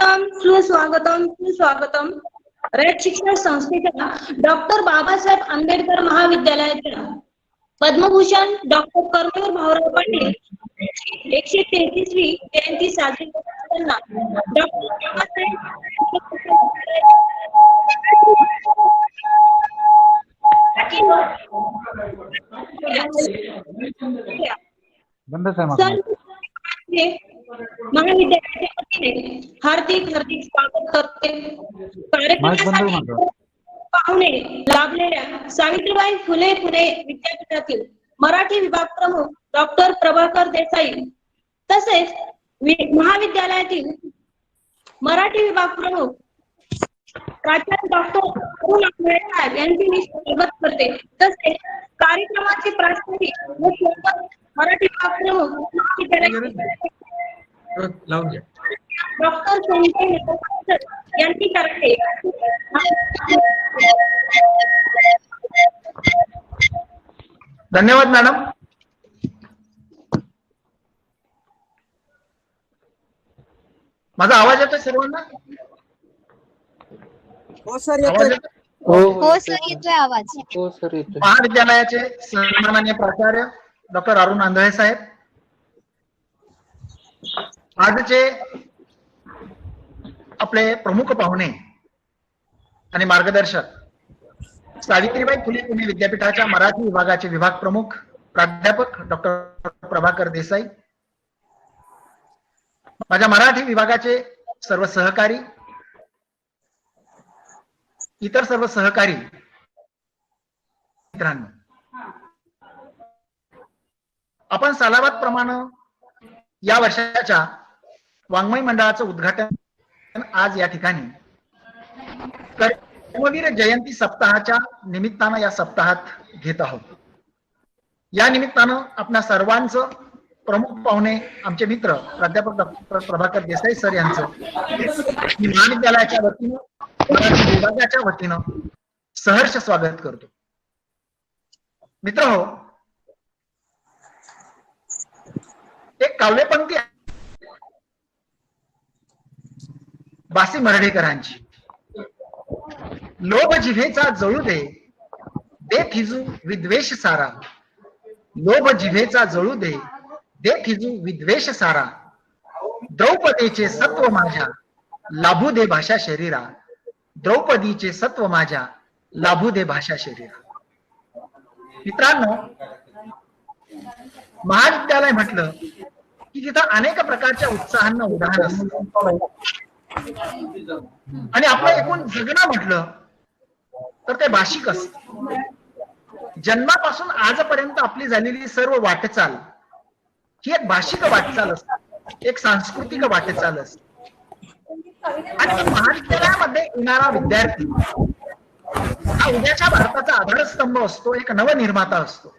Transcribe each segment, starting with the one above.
सुस्वागतम रयत शिक्षण संस्थेच्या डॉक्टर बाबासाहेब आंबेडकर महाविद्यालयाच्या पद्मभूषण डॉक्टर कर्मवीर भाऊराव पाटील 133वी जयंती साजरी करताना डॉक्टर बाबासाहेब महाविद्यालयाच्या वतीने हार्दिक स्वागत करते। कार्यक्रमासाठी पाहुणे लाभलेल्या सावित्रीबाई फुले पुणे विद्यापीठातील मराठी विभाग प्रमुख डॉक्टर प्रभाकर देसाई तसेच महाविद्यालयातील मराठी विभाग प्रमुख प्राचार्य डॉक्टर अरुण आंधळे साहेब यांचे मी स्वागत करते। तसेच कार्यक्रमाचे प्रास्ताविक व मराठी विभाग प्रमुख डॉक्टर संजय यांची करते। धन्यवाद मॅडम। माझा आवाज येतोय सर्वांना? हो सर येतोय। हो सर येतोय आवाज। हो सर येतोय। महाविद्यालयाचे सन्माननीय प्राचार्य डॉक्टर अरुण आंधळे साहेब, आजचे आपले प्रमुख पाहुणे आणि मार्गदर्शक सावित्रीबाई फुले पुणे विद्यापीठाच्या मराठी विभागाचे विभाग प्रमुख प्राध्यापक डॉक्टर प्रभाकर देसाई, माझ्या मराठी विभागाचे सर्व सहकारी, इतर सर्व सहकारी मित्रांनो, आपण सालाबाद प्रमाणे या वर्षाच्या वाङ्मय मंडळाचं उद्घाटन आज या ठिकाणी कर्मवीर जयंती सप्ताहाच्या निमित्तानं या सप्ताहात घेत आहोत। या निमित्तानं आपल्या सर्वांचं प्रमुख पाहुणे आमचे मित्र प्राध्यापक डॉक्टर प्रभाकर देसाई सर यांचं महाविद्यालयाच्या वतीनं मराठी विभागाच्या वतीनं सहर्ष स्वागत करतो। मित्रहो, एक काव्यपंक्ती बासी मर्ढेकरांची, लोभ जिव्हेचा जळू दे, दे थिजू विद्वेष सारा, लोभ जिव्हेचा जळू दे, दे थिजू विद्वेष सारा, द्रौपदीचे सत्व माझ्या लाभू दे भाषा शरीरा, द्रौपदीचे सत्व माझ्या लाभू दे भाषा शरीरा। मित्रांनो, महाविद्यालय म्हटलं की तिथं अनेक प्रकारच्या उत्साहांना उदाहरण असतं आणि आपलं एकूण जगणं म्हटलं तर ते भाषिक असतं। जन्मापासून आजपर्यंत आपली झालेली सर्व वाटचाल ही एक भाषिक वाटचाल असते, एक सांस्कृतिक वाटचाल असते। आणि महाविद्यालयामध्ये येणारा विद्यार्थी हा उद्याच्या भारताचा आधारस्तंभ असतो, एक नवनिर्माता असतो।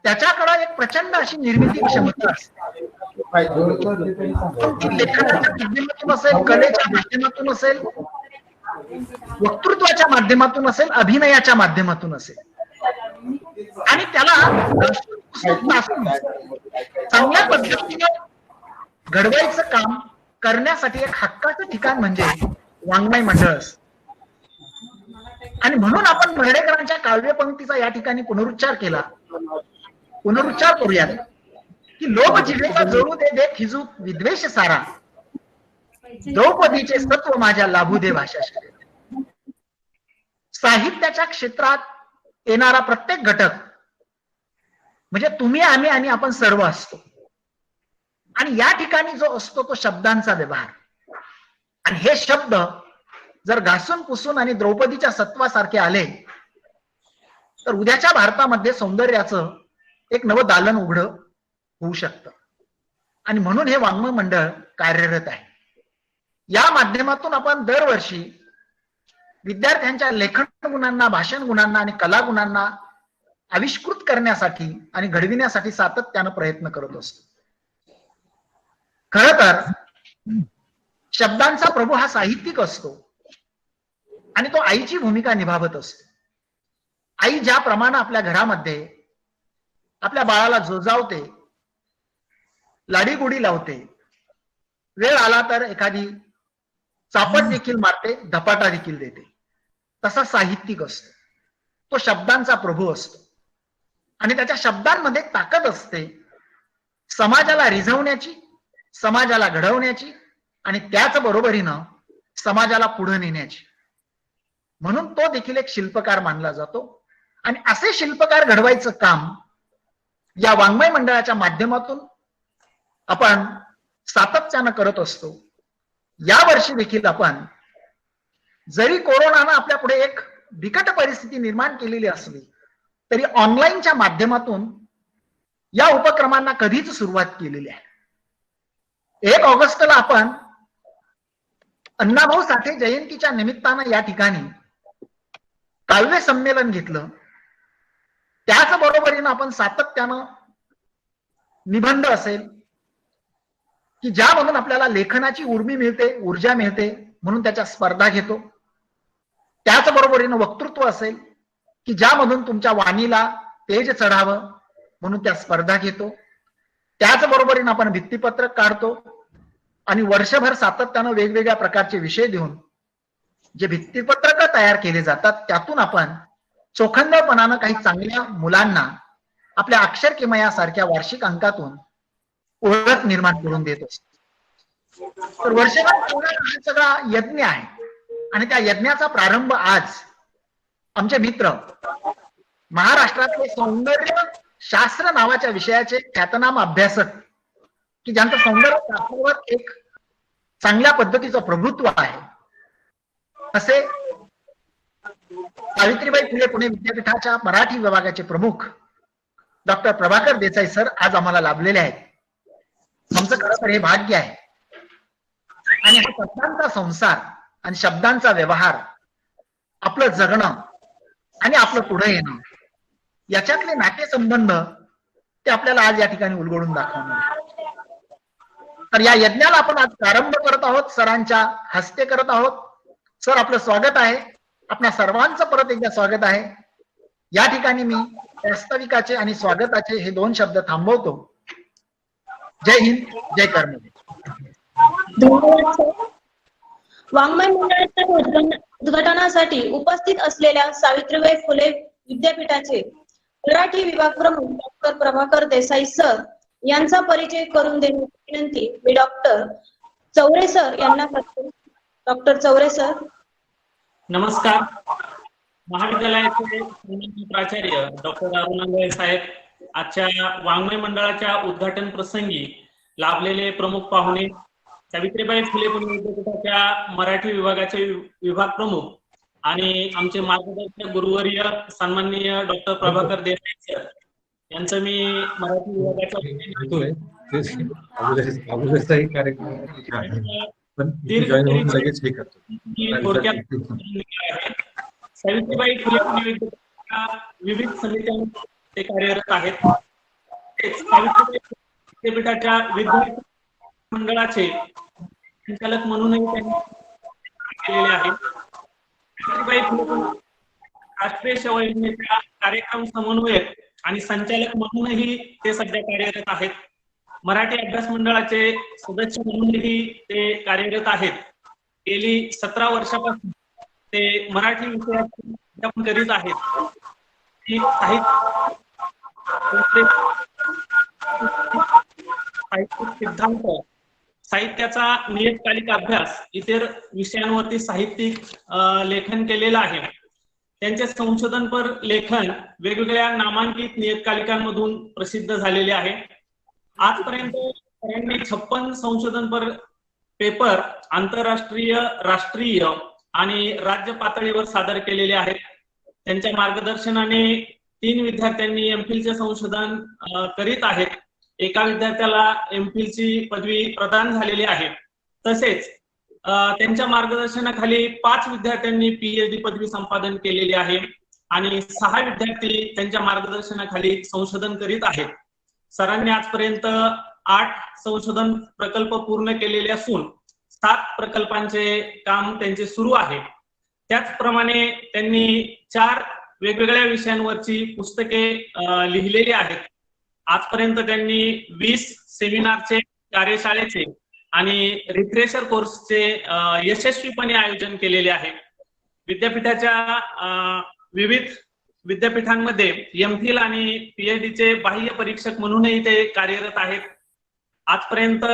त्याच्याकडे एक प्रचंड अशी निर्मिती क्षमता असते। लेखनाच्या माध्यमातून असेल, कलेच्या माध्यमातून असेल, वक्तृत्वाच्या माध्यमातून असेल, अभिनयाच्या माध्यमातून असेल, आणि त्याला चांगल्या पद्धतीने घडवायचं काम करण्यासाठी एक हक्काचं ठिकाण म्हणजे वाङ्मय मंडळ असतं। आणि म्हणून आपण मर्ढेकरांच्या काव्यपंक्तीचा या ठिकाणी पुनरुच्चार केला। पुनरुच्चार करूयात की लोभ जिव्हेचा जळू दे, दे थिजू विद्वेष सारा, द्रौपदीचे सत्व माझ्या लाभू दे भाषा शरीरा। साहित्याच्या क्षेत्रात येणारा प्रत्येक घटक म्हणजे तुम्ही, आम्ही आणि आपण सर्व असतो। आणि या ठिकाणी जो असतो तो शब्दांचा व्यवहार, आणि हे शब्द जर घासून पुसून आणि द्रौपदीच्या सत्वासारखे आले तर उद्याच्या भारतामध्ये सौंदर्याचं एक नवं दालन उघडं होऊ शकतं। आणि म्हणून हे वाङ्मय मंडळ कार्यरत आहे। या माध्यमातून आपण दरवर्षी विद्यार्थ्यांच्या लेखन गुणांना, भाषण गुणांना आणि कला गुणांना आविष्कृत करण्यासाठी आणि घडविण्यासाठी सातत्यानं प्रयत्न करत असतो। खरं तर शब्दांचा प्रभू हा साहित्यिक असतो आणि तो आईची भूमिका निभावत असतो। आई ज्याप्रमाणे आपल्या घरामध्ये आपल्या बाळाला जोजावते, लाडीगुडी लावते, वेळ आला तर एखादी चापट देखील मारते, धपाटा देखील देते. तसा साहित्यिक असतो. तो शब्दांचा प्रभू असतो आणि त्याच्या शब्दांमध्ये ताकद असते समाजाला रिझवण्याची, समाजाला घडवण्याची आणि त्याच बरोबरीनं समाजाला पुढे नेण्याची. म्हणून तो देखील एक शिल्पकार मानला जातो आणि असे शिल्पकार घडवायचं काम या वाङ्मय मंडळाच्या माध्यमातून आपण सातत्यानं करत असतो. या वर्षी देखील आपण जरी कोरोनानं आपल्या पुढे एक बिकट परिस्थिती निर्माण केलेली असली तरी ऑनलाईनच्या माध्यमातून या उपक्रमांना कधीच सुरुवात केलेली आहे. 1 ऑगस्टला आपण अण्णाभाऊ साठे जयंतीच्या निमित्तानं या ठिकाणी काव्य संमेलन घेतलं. त्याच बरोबरीनं आपण सातत्यानं निबंध असेल की ज्यामधून आपल्याला लेखनाची उर्मी मिळते, ऊर्जा मिळते म्हणून त्याच्या स्पर्धा घेतो. त्याच बरोबरीनं वक्तृत्व असेल की ज्यामधून तुमच्या वाणीला तेज चढावं म्हणून त्या स्पर्धा घेतो. त्याच बरोबरीनं आपण भित्तीपत्रक काढतो आणि वर्षभर सातत्यानं वेगवेगळ्या प्रकारचे विषय देऊन जे भित्तीपत्रक तयार केले जातात त्यातून आपण चोखंदळपणानं काही चांगल्या मुलांना आपल्या अक्षर किमयासारख्या वार्षिक अंकातून ओळख निर्माण करून देत असतो. तर वर्षभर हा सगळा यज्ञ आहे आणि त्या यज्ञाचा प्रारंभ आज आमचे मित्र महाराष्ट्रातले सौंदर्य शास्त्र नावाच्या विषयाचे ख्यातनाम अभ्यासक की ज्यांचं सौंदर्य शास्त्रावर एक चांगल्या पद्धतीचं प्रभुत्व आहे असे सावित्रीबाई फुले पुणे विद्यापीठाच्या मराठी विभागाचे प्रमुख डॉक्टर प्रभाकर देसाई सर आज आम्हाला लाभलेले आहेत. आमचं खरं तर हे भाग्य आहे आणि हा शब्दांचा संसार आणि शब्दांचा व्यवहार, आपलं जगणं आणि आपलं पुढे येणं याच्यातले नातेसंबंध ते आपल्याला आज या ठिकाणी उलगडून दाखवणार. तर या यज्ञाला आपण आज प्रारंभ करत आहोत, सरांच्या हस्ते करत आहोत. सर आपलं स्वागत आहे. आपल्या सर्वांचं परत एकदा स्वागत आहे. या ठिकाणी मी प्रास्ताविकाचे आणि स्वागताचे हे 2 शब्द थांबवतो. जय हिंद, जय कर्मवीर. धन्यवाद सर. वाङ्मय मंडळाच्या उद्घाटनासाठी उपस्थित असलेल्या सावित्रीबाई फुले विद्यापीठाचे मराठी विभाग प्रमुख डॉक्टर प्रभाकर देसाई सर यांचा परिचय करून देण्याची विनंती मी डॉक्टर चौरे सर यांना करतो. Doctor Chaure sir. नमस्कार. महाविद्यालयाचे प्राचार्य डॉक्टर अरुणांगळे साहेब, आजच्या वाङ्मय मंडळाच्या उद्घाटन प्रसंगी लाभलेले प्रमुख पाहुणे, सावित्रीबाई फुले पुणे विद्यापीठाच्या मराठी विभागाचे विभाग प्रमुख आणि आमचे मार्गदर्शक गुरुवर्य सन्माननीय डॉक्टर प्रभाकर देसाई सर यांचं मी मराठी विभागाच्या सावित्रीबाई फुले पुणे विद्यापीठाच्या विविध समित्यांमध्ये ते कार्यरत आहेत. सावित्रीबाई विद्यापीठाच्या विद्यार्थी मंडळाचे संचालक म्हणूनही त्यांनी केलेले आहे. सावित्रीबाई फुले राष्ट्रीय सेवा योजनेच्या कार्यक्रम समन्वयक आणि संचालक म्हणूनही ते सध्या कार्यरत आहेत. मराठी अभ्यास मंडळाचे सदस्य म्हणूनही ते कार्यरत आहेत. गेली 17 वर्षापासून ते मराठी विषयाचे अध्यापन करीत आहेत. साहित्य सिद्धांत, साहित्याचा नियतकालिक अभ्यास, इतर विषयांवरती साहित्यिक लेखन केलेलं आहे. त्यांचे संशोधनपर लेखन वेगवेगळ्या नामांकित नियतकालिकांमधून प्रसिद्ध झालेले आहे. आजपर्यंत त्यांनी 56 संशोधनपर पेपर आंतरराष्ट्रीय, राष्ट्रीय आणि राज्य पातळीवर सादर केलेले आहेत. त्यांच्या मार्गदर्शनाने 3 विद्यार्थ्यांनी एमफिलचे संशोधन करीत आहेत. एका विद्यार्थ्याला एमफिलची पदवी प्रदान झालेली आहे. तसेच त्यांच्या मार्गदर्शनाखाली 5 विद्यार्थ्यांनी पीएचडी पदवी संपादन केलेली आहे आणि 6 विद्यार्थी त्यांच्या मार्गदर्शनाखाली संशोधन करीत आहेत. सरांनी आजपर्यंत 8 संशोधन प्रकल्प पूर्ण केलेले असून 7 प्रकल्पांचे काम त्यांचे सुरू आहे. त्याचप्रमाणे त्यांनी 4 वेगवेगळ्या विषयांवरची पुस्तके लिहिलेली आहेत. आजपर्यंत त्यांनी 20 सेमिनारचे, कार्यशाळेचे आणि रिफ्रेशर कोर्सचे यशस्वीपणे आयोजन केलेले आहे. विद्यापीठाच्या विविध विद्यापीठांमध्ये एमफिल आणि पीएचडीचे बाह्य परीक्षक म्हणूनही ते कार्यरत आहेत. आजपर्यंत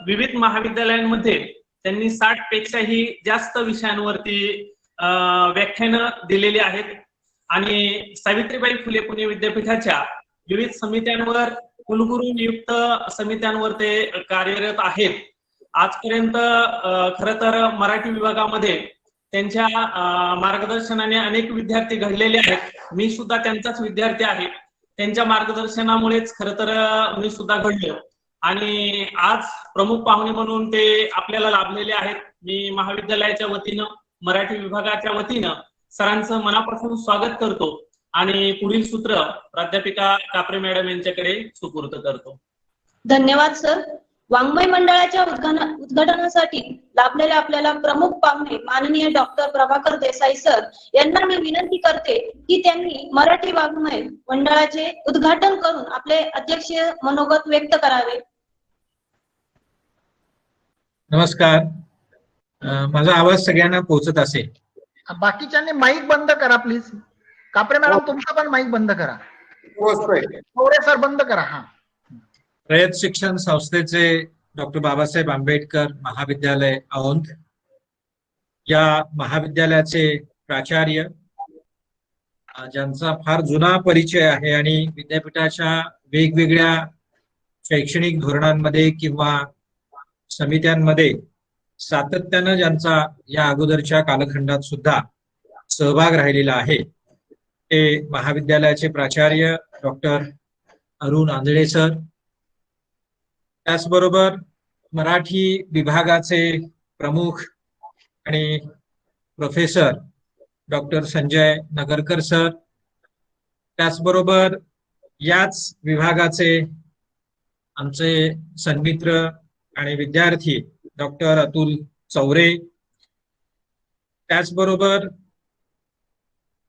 विविध महाविद्यालयांमध्ये त्यांनी 60 पेक्षाही जास्त विषयांवरती व्याख्यानं दिलेली आहेत आणि सावित्रीबाई फुले पुणे विद्यापीठाच्या विविध समित्यांवर कुलगुरू नियुक्त समित्यांवर ते कार्यरत आहेत. आजपर्यंत खरं तर मराठी विभागामध्ये त्यांच्या मार्गदर्शनाने अनेक विद्यार्थी घडलेले आहेत. मी सुद्धा त्यांचाच विद्यार्थी आहे. त्यांच्या मार्गदर्शनामुळेच खरं तर मी सुद्धा घडलो आणि आज प्रमुख पाहुणे म्हणून ते आपल्याला लाभलेले आहेत. मी महाविद्यालयाच्या वतीनं मराठी विभागाच्या वतीनं सरांचं मनापासून स्वागत करतो आणि पुढील सूत्र प्राध्यापिका कापरे मॅडम यांच्याकडे सुपूर्द करतो. धन्यवाद सर. वाङ्मय मंडळाच्या उद्घाटनासाठी लाभलेले आपल्याला प्रमुख पाहुणे माननीय डॉक्टर प्रभाकर देसाई सर यांना मी विनंती करते की त्यांनी मराठी वाङ्मय मंडळाचे उद्घाटन करून आपले अध्यक्षीय मनोगत व्यक्त करावे. नमस्कार. माझा आवाज सगळ्यांना पोहोचत असेल? बाकीच्यांनी माईक बंद करा प्लीज. कापरे मॅडम तुमचा पण माईक बंद करा. मोरे सर बंद करा. हा. रयत शिक्षण संस्थेचे डॉक्टर बाबासाहेब आंबेडकर महाविद्यालय औंध या महाविद्यालयाचे प्राचार्य ज्यांचा फार जुना परिचय आहे आणि विद्यापीठाच्या वेगवेगळ्या शैक्षणिक धोरणांमध्ये किंवा समित्यांमध्ये सातत्यानं ज्यांचा या अगोदरच्या कालखंडात सुद्धा सहभाग राहिलेला आहे ते महाविद्यालयाचे प्राचार्य डॉक्टर अरुण आंधळे सर, त्याचबरोबर मराठी विभागाचे प्रमुख आणि professor doctor Sanjay Nagarkar sir, त्याचबरोबर याच विभागाचे आमचे सन्मित्र आणि विद्यार्थी डॉक्टर अतुल चौरे, त्याचबरोबर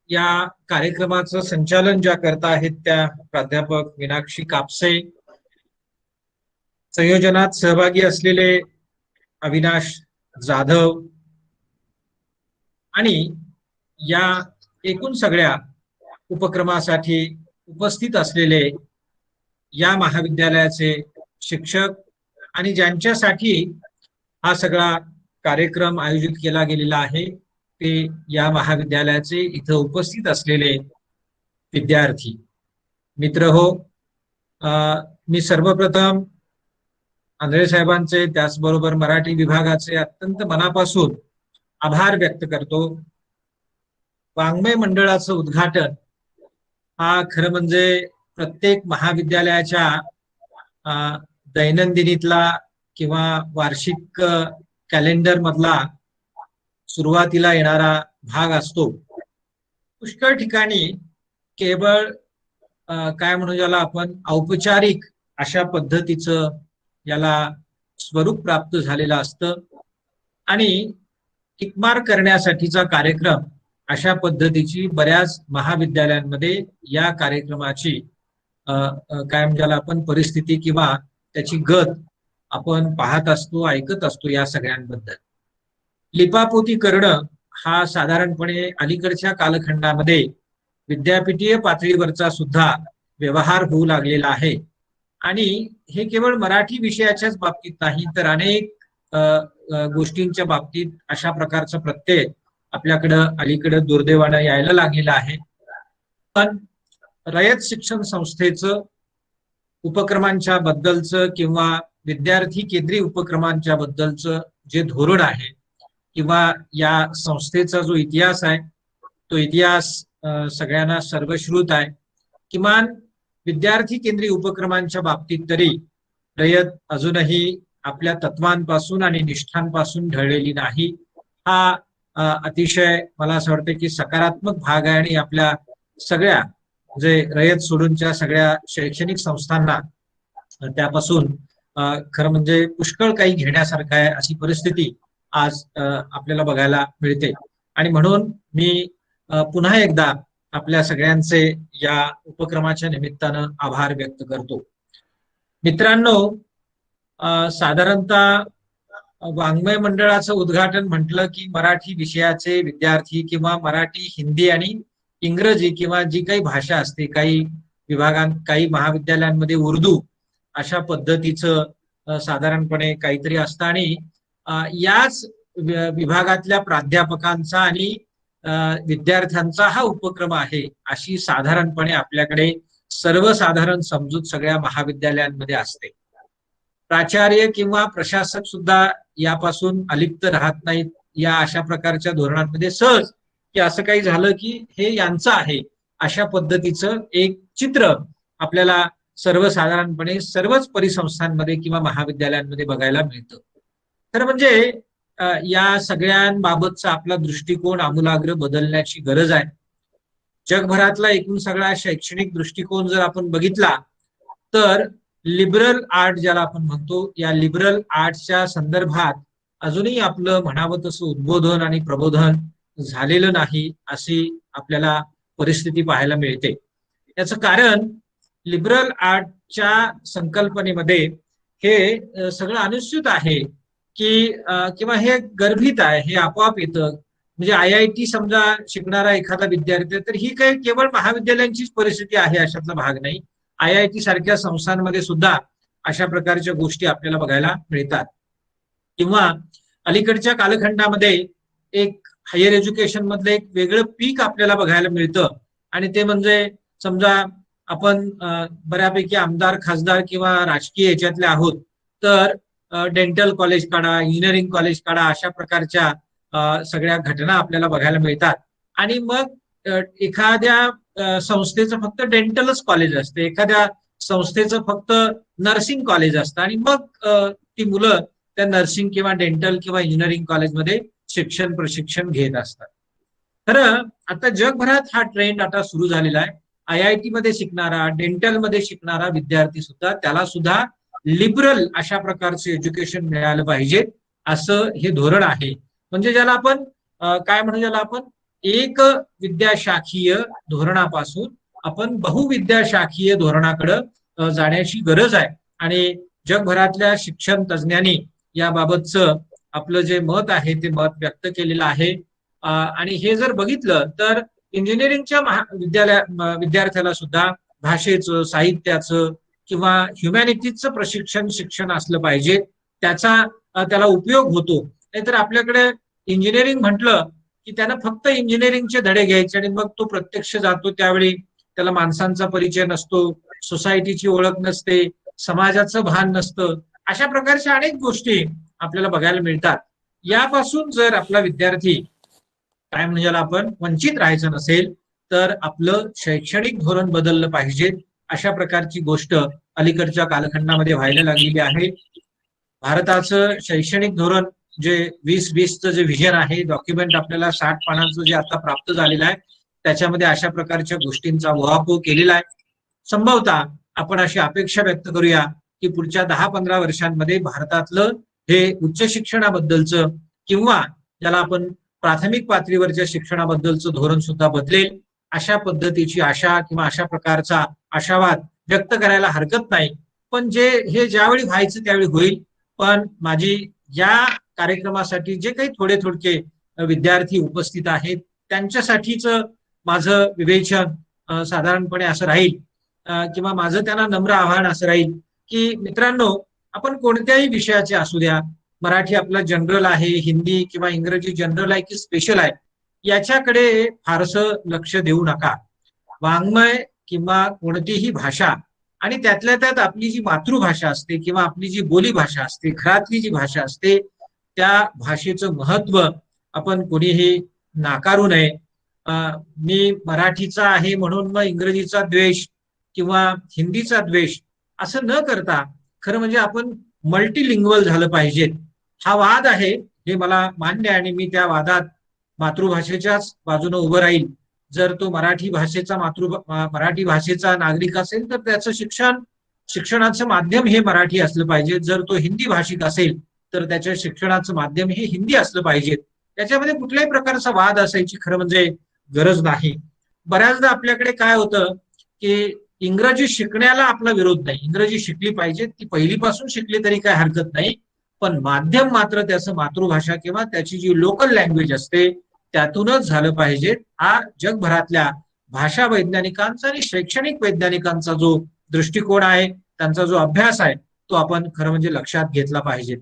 या कार्यक्रमाचं संचालन ज्या करता आहेत त्या प्राध्यापक मीनाक्षी कापसे, संयोजनात सहभागी असलेले अविनाश जाधव आणि या एकूण सगळ्या उपक्रमासाठी उपस्थित असलेले या महाविद्यालयाचे शिक्षक आणि ज्यांच्यासाठी हा सगळा कार्यक्रम आयोजित केला गेलेला आहे ते या महाविद्यालयाचे इथं उपस्थित असलेले विद्यार्थी मित्र हो. मी सर्वप्रथम आंधळे साहेबांचे त्याचबरोबर मराठी विभागाचे अत्यंत मनापासून आभार व्यक्त करतो. वाङ्मय मंडळाचं उद्घाटन हा खरं म्हणजे प्रत्येक महाविद्यालयाच्या दैनंदिनीतला किंवा वार्षिक कॅलेंडर मधला सुरुवातीला येणारा भाग असतो. पुष्कळ ठिकाणी केवळ काय म्हणू ज्याला आपण औपचारिक अशा पद्धतीचं याला स्वरूप प्राप्त झालेलं असतं आणि टिकमार करण्यासाठीचा कार्यक्रम अशा पद्धतीची बऱ्याच महाविद्यालयांमध्ये या कार्यक्रमाची काय म्हणजे आपण परिस्थिती किंवा त्याची गत आपण पाहत असतो, ऐकत असतो. या सगळ्यांबद्दल लिपापोती करणं हा साधारणपणे अलीकडच्या कालखंडामध्ये विद्यापीठीय पातळीवरचा सुद्धा व्यवहार होऊ लागलेला आहे आणि हे केवळ मराठी विषयाच्याच बाबतीत नाही तर अनेक गोष्टींच्या बाबतीत अशा प्रकारचा प्रत्यय आपल्याकडं अलीकडं दुर्दैवानं यायला लागलेला आहे. पण रयत शिक्षण संस्थेचं उपक्रमांच्या बद्दलचं किंवा विद्यार्थी केंद्रीय उपक्रमांच्या बद्दलचं जे धोरण आहे किंवा या संस्थेचा जो इतिहास आहे तो इतिहास सगळ्यांना सर्वश्रुत आहे. किमान विद्यार्थी केंद्रीय उपक्रमांच्या बाबतीत तरी रयत अजूनही आपल्या तत्वांपासून आणि निष्ठांपासून ढळलेली नाही. हा अतिशय मला असं वाटतं की सकारात्मक भाग आहे आणि आपल्या सगळ्या जे रयत सोडूनच्या सगळ्या शैक्षणिक संस्थांना त्यापासून खरं म्हणजे पुष्कळ काही घेण्यासारखं आहे अशी परिस्थिती आज आपल्याला बघायला मिळते. आणि म्हणून मी पुन्हा एकदा आपल्या सगळ्यांचे या उपक्रमाच्या निमित्तानं आभार व्यक्त करतो. मित्रांनो, साधारणतः वाङ्मय मंडळाचं उद्घाटन म्हटलं की मराठी विषयाचे विद्यार्थी किंवा मराठी, हिंदी आणि इंग्रजी किंवा जी काही भाषा असते, काही काही महाविद्यालयांमध्ये उर्दू अशा पद्धतीचं साधारणपणे काहीतरी असतं आणि याच विभागातल्या प्राध्यापकांचा आणि विद्यार्थ्यांचा हा उपक्रम आहे अशी साधारणपणे आपल्याकडे सर्वसाधारण समजूत सगळ्या महाविद्यालयांमध्ये असते. प्राचार्य किंवा प्रशासक सुद्धा यापासून अलिप्त राहत नाहीत या अशा प्रकारच्या धोरणांमध्ये. सहज की असं काही झालं की हे यांचं आहे अशा पद्धतीचं एक चित्र आपल्याला सर्वसाधारणपणे सर्वच परिसंस्थांमध्ये किंवा महाविद्यालयांमध्ये बघायला मिळतं. तर म्हणजे या सगळ्यांबाबतचा आपला दृष्टिकोन आमूलाग्र बदलण्याची गरज आहे. जगभरातला एकूण सगळा शैक्षणिक दृष्टिकोन जर आपण बघितला तर लिबरल आर्ट ज्याला आपण म्हणतो, या लिबरल आर्टच्या संदर्भात अजूनही आपलं म्हणावं तसं उद्बोधन आणि प्रबोधन झालेलं नाही अशी आपल्याला परिस्थिती पाहायला मिळते. याचं कारण लिबरल आर्टच्या संकल्पनेमध्ये हे सगळं अनुस्यूत आहे की किंवा हे गर्भित आहे, हे आपोआप येतं. म्हणजे IIT समजा शिकणारा एखादा विद्यार्थी तर ही काही केवळ महाविद्यालयांचीच परिस्थिती आहे अशातला भाग नाही. IIT सारख्या संस्थांमध्ये सुद्धा अशा प्रकारच्या गोष्टी आपल्याला बघायला मिळतात. किंवा अलीकडच्या कालखंडामध्ये एक हायर एज्युकेशन मधलं एक वेगळं पीक आपल्याला बघायला मिळतं आणि ते म्हणजे समजा आपण बऱ्यापैकी आमदार, खासदार किंवा राजकीय याच्यातले आहोत तर डेंटल कॉलेज काढा, इंजिनिअरिंग कॉलेज काढा, अशा प्रकारच्या सगळ्या घटना आपल्याला बघायला मिळतात. आणि मग एखाद्या संस्थेचं फक्त डेंटलच कॉलेज असते, एखाद्या संस्थेचं फक्त नर्सिंग कॉलेज असतं आणि मग ती मुलं त्या नर्सिंग किंवा डेंटल किंवा इंजिनिअरिंग कॉलेजमध्ये प्रशिक्षण घेत असतात. खरं आता जगभरात हा ट्रेंड आता सुरू झालेला आहे. IIT मध्ये शिकणारा, डेंटल मध्ये शिकणारा विद्यार्थी सुद्धा त्याला सुद्धा लिबरल अशा प्रकारचं एज्युकेशन मिळालं पाहिजे असं हे धोरण आहे. म्हणजे ज्याला आपण काय म्हणू, ज्याला आपण एक विद्याशाखीय धोरणापासून आपण बहुविद्याशाखीय धोरणाकडे जाण्याची गरज आहे. आणि जगभरातल्या शिक्षण तज्ज्ञांनी याबाबतचं आपलं जे मत आहे ते मत व्यक्त केलेलं आहे. आणि हे जर बघितलं तर इंजिनिअरिंगच्या विद्यार्थ्याला सुद्धा भाषेचं, साहित्याचं किंवा ह्युमॅनिटीजचं शिक्षण असलं पाहिजे, त्याला उपयोग होतो. नाहीतर आपल्याकडे इंजिनिअरिंग म्हटलं की त्यानं फक्त इंजिनिअरिंगचे धडे घ्यायचे आणि मग तो प्रत्यक्ष जातो त्यावेळी त्याला माणसांचा परिचय नसतो, सोसायटीची ओळख नसते, समाजाचं भान नसतं. अशा प्रकारच्या अनेक गोष्टी आपल्याला बघायला मिळतात. यापासून जर आपला विद्यार्थी काय म्हणजे आपण वंचित राहायचं नसेल तर आपलं शैक्षणिक धोरण बदललं पाहिजे. अशा प्रकारची गोष्ट अलीकडच्या कालखंडामध्ये व्हायला लागलेली आहे. भारताचं शैक्षणिक धोरण जे 2020चं जे व्हिजन आहे, डॉक्युमेंट आपल्याला 60 पानांचं जे आता प्राप्त झालेलं आहे, त्याच्यामध्ये अशा प्रकारच्या गोष्टींचा उहापोह केलेला आहे. संभवतः आपण अशी अपेक्षा व्यक्त करूया की पुढच्या 10-15 वर्षांमध्ये भारतातलं हे उच्च शिक्षणाबद्दलचं किंवा ज्याला आपण प्राथमिक पातळीवरच्या शिक्षणाबद्दलचं धोरण सुद्धा बदलेल अशा पद्धतीची आशा किंवा अशा प्रकारचा आशावाद व्यक्त करायला हरकत नाही. पण हे ज्यावेळी व्हायचं त्यावेळी होईल. पण माझी या कार्यक्रमासाठी जे काही थोडके विद्यार्थी उपस्थित आहेत त्यांच्यासाठीच माझं विवेचन साधारणपणे असं राहील किंवा माझं त्यांना नम्र आव्हान असं राहील की मित्रांनो, आपण कोणत्याही विषयाचे असू द्या, मराठी आपला जनरल आहे, हिंदी किंवा इंग्रजी जनरल आहे की स्पेशल आहे, याच्याकडे फारसं लक्ष देऊ नका. वाङ्मय किंवा कोणतीही भाषा आणि त्यातल्या त्यात आपली जी मातृभाषा असते किंवा आपली जी बोली भाषा असते, घरातली जी भाषा असते, त्या भाषेचं महत्व आपण कोणीही नाकारू नये. मी मराठीचा आहे म्हणून मग इंग्रजीचा द्वेष किंवा हिंदीचा द्वेष असं न करता खरं म्हणजे आपण मल्टीलिंग्वल झालं पाहिजे. हा वाद आहे हे मला मान्य आहे आणि मी त्या वादात मातृभाषेच्याच बाजूने उभं राहील. जर तो मराठी भाषेचा नागरिक असेल तर त्याचं शिक्षणाचं माध्यम हे मराठी असलं पाहिजे. जर तो हिंदी भाषिक असेल तर त्याच्या शिक्षणाचं माध्यम हे हिंदी असलं पाहिजे. त्याच्यामध्ये कुठल्याही प्रकारचा वाद असायची खरं म्हणजे गरज नाही. बऱ्याचदा आपल्याकडे काय होतं की इंग्रजी शिकण्याला आपला विरोध नाही, इंग्रजी शिकली पाहिजे, ती पहिलीपासून शिकली तरी काय हरकत नाही, पण माध्यम मात्र त्याचं मातृभाषा किंवा त्याची जी लोकल लँग्वेज असते त्यातूनच झालं पाहिजे. हा जगभरातल्या भाषा वैज्ञानिकांचा आणि शैक्षणिक वैज्ञानिकांचा जो दृष्टिकोन आहे, त्यांचा जो अभ्यास आहे, तो आपण खरं म्हणजे लक्षात घेतला पाहिजे.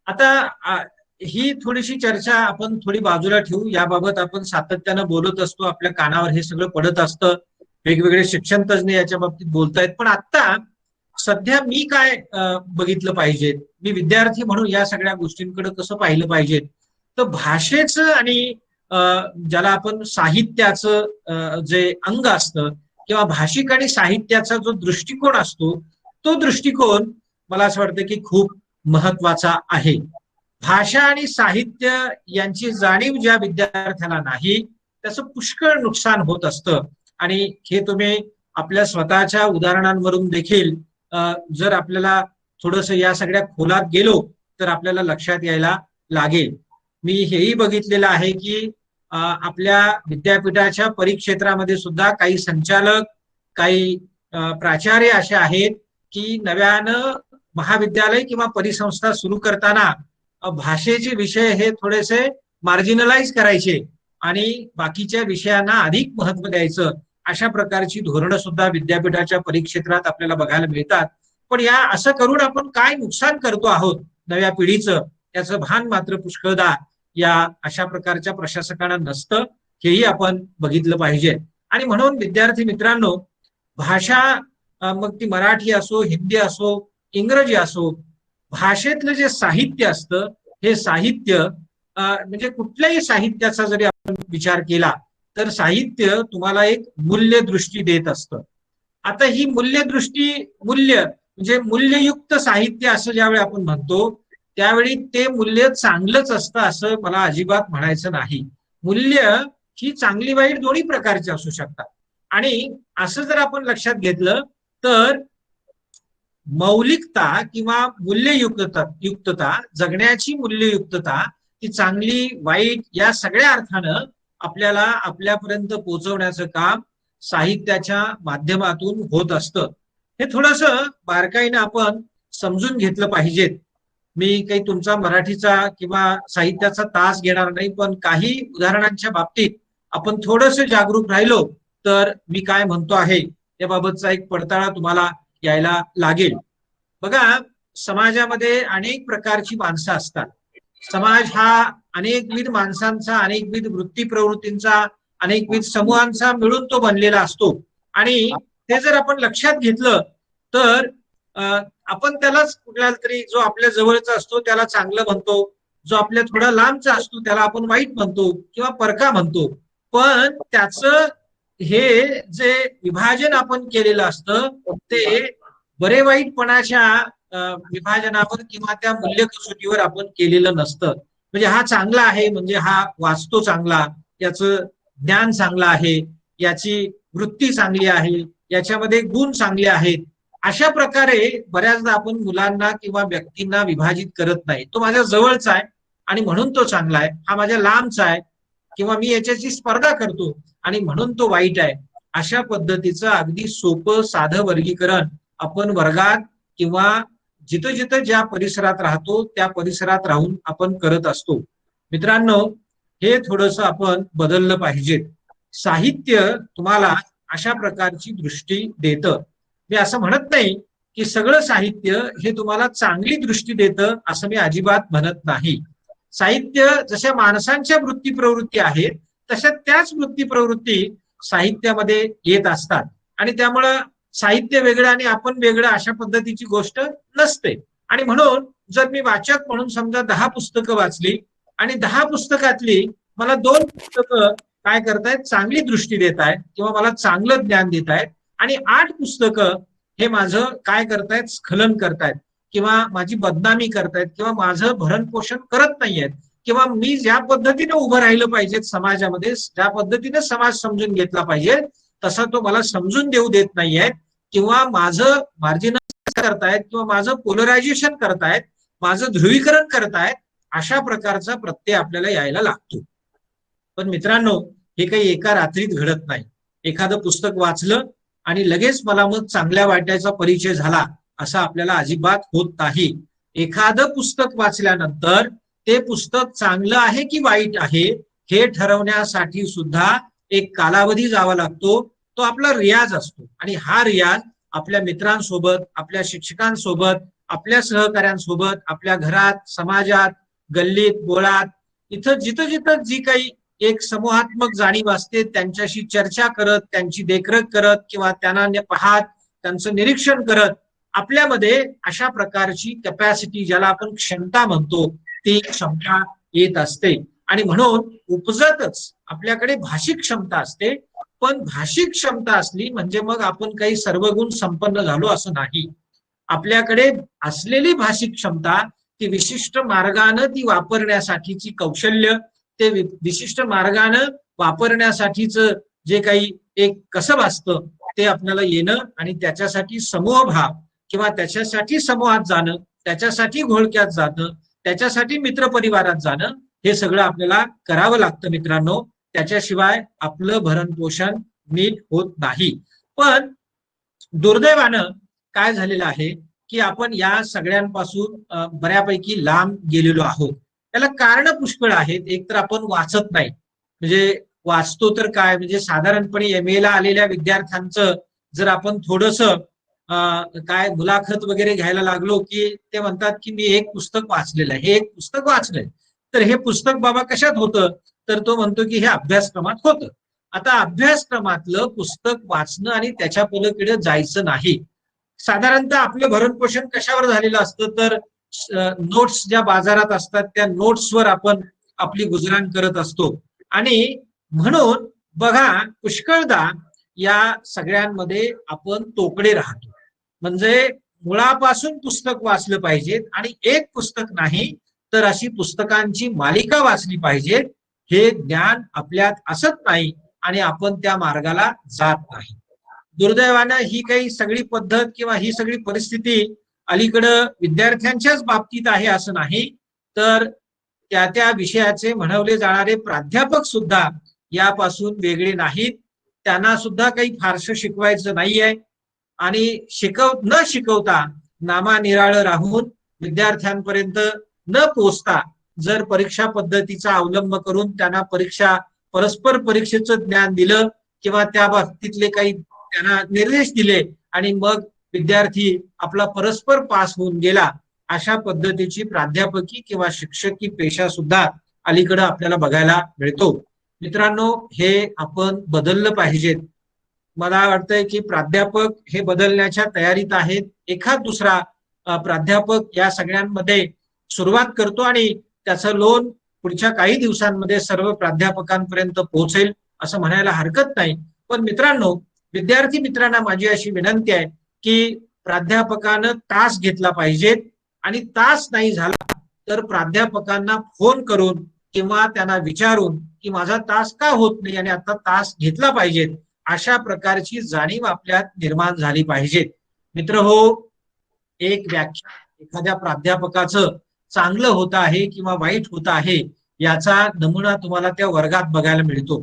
आता ही थोडीशी चर्चा आपण थोडी बाजूला ठेवू. याबाबत आपण सातत्यानं बोलत असतो, आपल्या कानावर हे सगळं पडत असतं, वेगवेगळे शिक्षण तज्ज्ञ याच्या बाबतीत बोलतायत. पण आता सध्या मी काय बघितलं पाहिजे, मी विद्यार्थी म्हणून या सगळ्या गोष्टींकडे कसं पाहिलं पाहिजे, तर भाषेचं आणि ज्याला आपण साहित्याचं जे अंग असतं किंवा भाषिक आणि साहित्याचा जो दृष्टिकोन असतो, तो दृष्टिकोन मला असं वाटतं की खूप महत्वाचा आहे. भाषा आणि साहित्य यांची जाणीव ज्या विद्यार्थ्याला नाही, त्याचं पुष्कळ नुकसान होत असतं. आणि हे तुम्ही आपल्या स्वतःच्या उदाहरणांवरून देखील जर आपल्याला थोडस या सगळ्या खोलात गेलो तर आपल्याला लक्षात यायला लागेल. मी हेही बघितलेलं आहे की आपल्या विद्यापीठाच्या परिक्षेत्रामध्ये सुद्धा काही संचालक, काही प्राचार्य असे आहेत की नव्यानं महाविद्यालय किंवा परिसंस्था सुरू करताना भाषेचे विषय हे थोडेसे मार्जिनलाइज करायचे आणि बाकीच्या विषयांना अधिक महत्व द्यायचं, अशा प्रकारची धोरणं सुद्धा विद्यापीठाच्या परिक्षेत्रात आपल्याला बघायला मिळतात. पण या असं करून आपण काय नुकसान करतो आहोत नव्या पिढीचं, याचं भान मात्र पुष्कळदा या अशा प्रकारच्या प्रशासकांना नसतं, हेही आपण बघितलं पाहिजे. आणि म्हणून विद्यार्थी मित्रांनो, भाषा मग ती मराठी असो, हिंदी असो, इंग्रजी असो, भाषेतलं जे साहित्य असतं, हे साहित्य म्हणजे कुठल्याही साहित्याचा जरी आपण विचार केला तर साहित्य तुम्हाला एक मूल्य दृष्टी देत असतं. आता ही मूल्य म्हणजे मूल्ययुक्त साहित्य असं ज्यावेळी आपण म्हणतो त्यावेळी ते मूल्य चांगलंच असतं असं मला अजिबात म्हणायचं नाही. मूल्य ही चांगली वाईट दोन्ही प्रकारची असू शकतात. आणि असं जर आपण लक्षात घेतलं तर मौलिकता किंवा मूल्ययुक्तता, जगण्याची मूल्ययुक्तता, ती चांगली वाईट या सगळ्या अर्थानं आपल्याला आपल्यापर्यंत पोहोचवण्याचं काम साहित्याच्या माध्यमातून होत असतं. हे थोडंसं बारकाईनं आपण समजून घेतलं पाहिजे. मी काही तुमचा मराठीचा किंवा साहित्याचा तास घेणार नाही, पण काही उदाहरणांच्या बाबतीत आपण थोडंसं जागरूक राहिलो तर मी काय म्हणतो आहे याबाबतचा एक पडताळा तुम्हाला यायला लागेल. बघा, समाजामध्ये अनेक प्रकारची माणसं असतात. समाज हा अनेकविध माणसांचा, अनेकविध वृत्ती प्रवृत्तींचा, अनेकविध समूहांचा मिळून तो बनलेला असतो. आणि ते जर आपण लक्षात घेतलं तर आपण त्यालाच कुठल्या तरी, जो आपल्या जवळचा असतो त्याला चांगलं म्हणतो, जो आपल्या थोडा लांबचा असतो त्याला आपण वाईट म्हणतो किंवा परका म्हणतो. पण त्याचं हे जे विभाजन आपण केलेलं असतं ते बरे वाईटपणाच्या विभाजनावर किंवा त्या मूल्य कसोटीवर आपण केलेलं नसतं. म्हणजे हा चांगला आहे म्हणजे हा वाचतो चांगला, याचं ज्ञान चांगलं आहे, याची वृत्ती चांगली आहे, याच्यामध्ये गुण चांगले आहेत, अशा प्रकारे बऱ्याचदा आपण मुलांना किंवा व्यक्तींना विभाजित करत नाही. तो माझ्या जवळचा आहे आणि म्हणून तो चांगला आहे, हा माझ्या लांबचा आहे किंवा मी याच्याशी स्पर्धा करतो आणि म्हणून तो वाईट आहे. अशा पद्धतीचं अगदी सोपं साधं वर्गीकरण आपण वर्गात किंवा जिथं जिथं ज्या परिसरात राहतो त्या परिसरात राहून आपण करत असतो. मित्रांनो, हे थोडंसं आपण बदललं पाहिजे. साहित्य तुम्हाला अशा प्रकारची दृष्टी देतं. मी असं म्हणत नाही की सगळं साहित्य हे तुम्हाला चांगली दृष्टी देतं, असं मी अजिबात म्हणत नाही. साहित्य जशा माणसांच्या वृत्ती प्रवृत्ती आहेत तशा त्याच वृत्ती प्रवृत्ती साहित्यामध्ये येत असतात. आणि त्यामुळं साहित्य वेगळं आणि आपण वेगळं अशा पद्धतीची गोष्ट नसते. आणि म्हणून जर मी वाचक म्हणून समजा 10 पुस्तकं वाचली आणि 10 पुस्तकातली मला 2 पुस्तकं काय करतायत, चांगली दृष्टी देत आहेत किंवा मला चांगलं ज्ञान देत आहेत, आणि 8 पुस्तकं हे माझं काय करतायत, स्खलन करतायत किंवा माझी बदनामी करतायत किंवा माझं भरण पोषण करत नाहीयेत, किंवा मी ज्या पद्धतीने उभं राहिलं पाहिजे समाजामध्ये, ज्या पद्धतीने समाज समजून घेतला पाहिजे तसा तो मला समजून देऊ देत नाहीयेत, किंवा माझं मार्जिनाइज करतायत किंवा माझं पोलरायझेशन करतायत, माझं ध्रुवीकरण करतायत, अशा प्रकारचा प्रत्यय आपल्याला यायला लागतो. पण मित्रांनो, हे काही एका रात्रीत घडत नाही. एखादं पुस्तक वाचलं आणि लगेच मला मग चांगल्या वाटायचा परिचय झाला असं आपल्याला अजिबात होत नाही. एखादं पुस्तक वाचल्यानंतर ते पुस्तक चांगलं आहे की वाईट आहे हे ठरवण्यासाठी सुद्धा एक कालावधी जावा लागतो. तो आपला रियाज असतो आणि हा रियाज आपल्या मित्रांसोबत, आपल्या शिक्षकांसोबत, आपल्या सहकाऱ्यांसोबत, आपल्या घरात, समाजात, गल्लीत, बोळात, इथं जिथं जिथं जी काही एक समूहात्मक जाणीव असते त्यांच्याशी चर्चा करत, त्यांची देखरेख करत किंवा त्यांना पाहत, त्यांचं निरीक्षण करत आपल्यामध्ये अशा प्रकारची कॅपॅसिटी, ज्याला आपण क्षमता म्हणतो, ती क्षमता येत असते. आणि म्हणून उपजतच आपल्याकडे भाषिक क्षमता असते. पण भाषिक क्षमता असली म्हणजे मग आपण काही सर्वगुण संपन्न झालो असं नाही. आपल्याकडे असलेली भाषिक क्षमता ती विशिष्ट मार्गानं ती वापरण्यासाठीची कौशल्य, ते विशिष्ट मार्गानं वापरण्यासाठीच जे काही एक कसब असतं ते आपल्याला येणं आणि त्याच्यासाठी समूहभाव किंवा त्याच्यासाठी समूहात जाणं, त्याच्यासाठी घोळक्यात जाणं, त्याच्यासाठी मित्रपरिवारात जाणं, हे सगळं आपल्याला करावं लागतं मित्रांनो. त्याच्याशिवाय आपलं भरणपोषण नीट होत नाही. पण दुर्दैवानं काय झालेलं आहे की आपण या सगळ्यांपासून बऱ्यापैकी लांब गेलेलो आहोत. त्याला कारण पुष्कळ आहेत. एक तर आपण वाचत नाही, म्हणजे वाचतो तर काय, म्हणजे साधारणपणे MA ला आलेल्या विद्यार्थ्यांचं जर आपण थोडंसं काय मुलाखत वगैरे घ्यायला लागलो की ते म्हणतात की मी एक पुस्तक वाचलेलं आहे, हे एक पुस्तक वाचलंय. तर हे पुस्तक बाबा कशात होतं, तर तो म्हणतो की हे अभ्यासक्रमात होतं. आता अभ्यासक्रमातलं पुस्तक वाचणं आणि त्याच्या पलीकडे जायचं नाही. साधारणतः आपलं भरणपोषण कशावर झालेलं असतं, तर नोट्स ज्या बाजारात असतात त्या नोट्सवर आपण आपली गुजराण करत असतो. आणि म्हणून बघा पुष्कळदा या सगळ्यांमध्ये आपण तोकडे राहतो. म्हणजे मुळापासून पुस्तक वाचलं पाहिजे आणि एक पुस्तक नाही तर अशी पुस्तकांची मालिका वाचली पाहिजे. हे ज्ञान आपल्यात असत नाही आणि आपण त्या मार्गाला जात नाही. दुर्दैवानं ही काही सगळी पद्धत किंवा ही सगळी परिस्थिती अलीकडं विद्यार्थ्यांच्याच बाबतीत आहे असं नाही, तर त्या त्या विषयाचे म्हणवले जाणारे प्राध्यापक सुद्धा यापासून वेगळे नाहीत. त्यांना सुद्धा काही फारसं शिकवायचं नाहीये आणि न शिकवता नामानिराळं राहून विद्यार्थ्यांपर्यंत न पोचता जर परीक्षा पद्धतीचा अवलंब करून त्यांना परस्पर परीक्षेचं ज्ञान दिलं किंवा त्या बाबतीतले काही त्यांना निर्देश दिले आणि मग विद्यार्थी आपला परस्पर पास होऊन गेला, अशा पद्धतीची प्राध्यापकी किंवा शिक्षकी पेशा सुद्धा अलीकडे आपल्याला बघायला मिळतो. मित्रांनो, हे आपण बदललं पाहिजेत. मला वाटतंय की प्राध्यापक हे बदलण्याच्या तयारीत आहेत. एखाद दुसरा प्राध्यापक या सगळ्यांमध्ये सुरुवात करतो आणि त्याचं लोन पुढच्या काही दिवसांमध्ये सर्व प्राध्यापकांपर्यंत पोहोचेल असं म्हणायला हरकत नाही. पण मित्रांनो, विद्यार्थी मित्रांना माझी अशी विनंती आहे की प्राध्यापकानं तास घेतला पाहिजे आणि तास नाही झाला तर प्राध्यापकांना फोन करून किंवा त्यांना विचारून की माझा तास का होत नाही आणि आता तास घेतला पाहिजे, अशा प्रकारची जाणीव आपल्यात निर्माण झाली पाहिजे. मित्र हो, एक व्याख्यान एखाद्या प्राध्यापकाचं चांगलं होत आहे किंवा वाईट होत आहे याचा नमुना तुम्हाला त्या वर्गात बघायला मिळतो.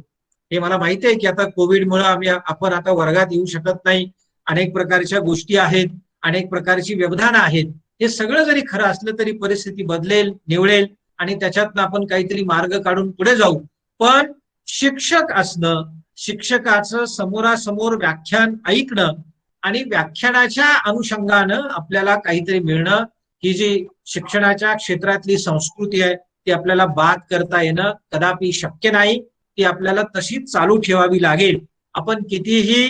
हे मला माहिती आहे की आता कोविडमुळे आपण आता वर्गात येऊ शकत नाही, अनेक प्रकारच्या गोष्टी आहेत, अनेक प्रकारची व्यवधानं आहेत. हे सगळं जरी खरं असलं तरी परिस्थिती बदलेल, निवळेल आणि त्याच्यातनं आपण काहीतरी मार्ग काढून पुढे जाऊ. पण शिक्षक असणं, शिक्षकाचं समोरासमोर व्याख्यान ऐकणं आणि व्याख्यानाच्या अनुषंगानं आपल्याला काहीतरी मिळणं, ही जी शिक्षणाच्या क्षेत्रातली संस्कृती आहे ती आपल्याला बाद करता येणं कदापि शक्य नाही. ती आपल्याला तशीच चालू ठेवावी लागेल. आपण कितीही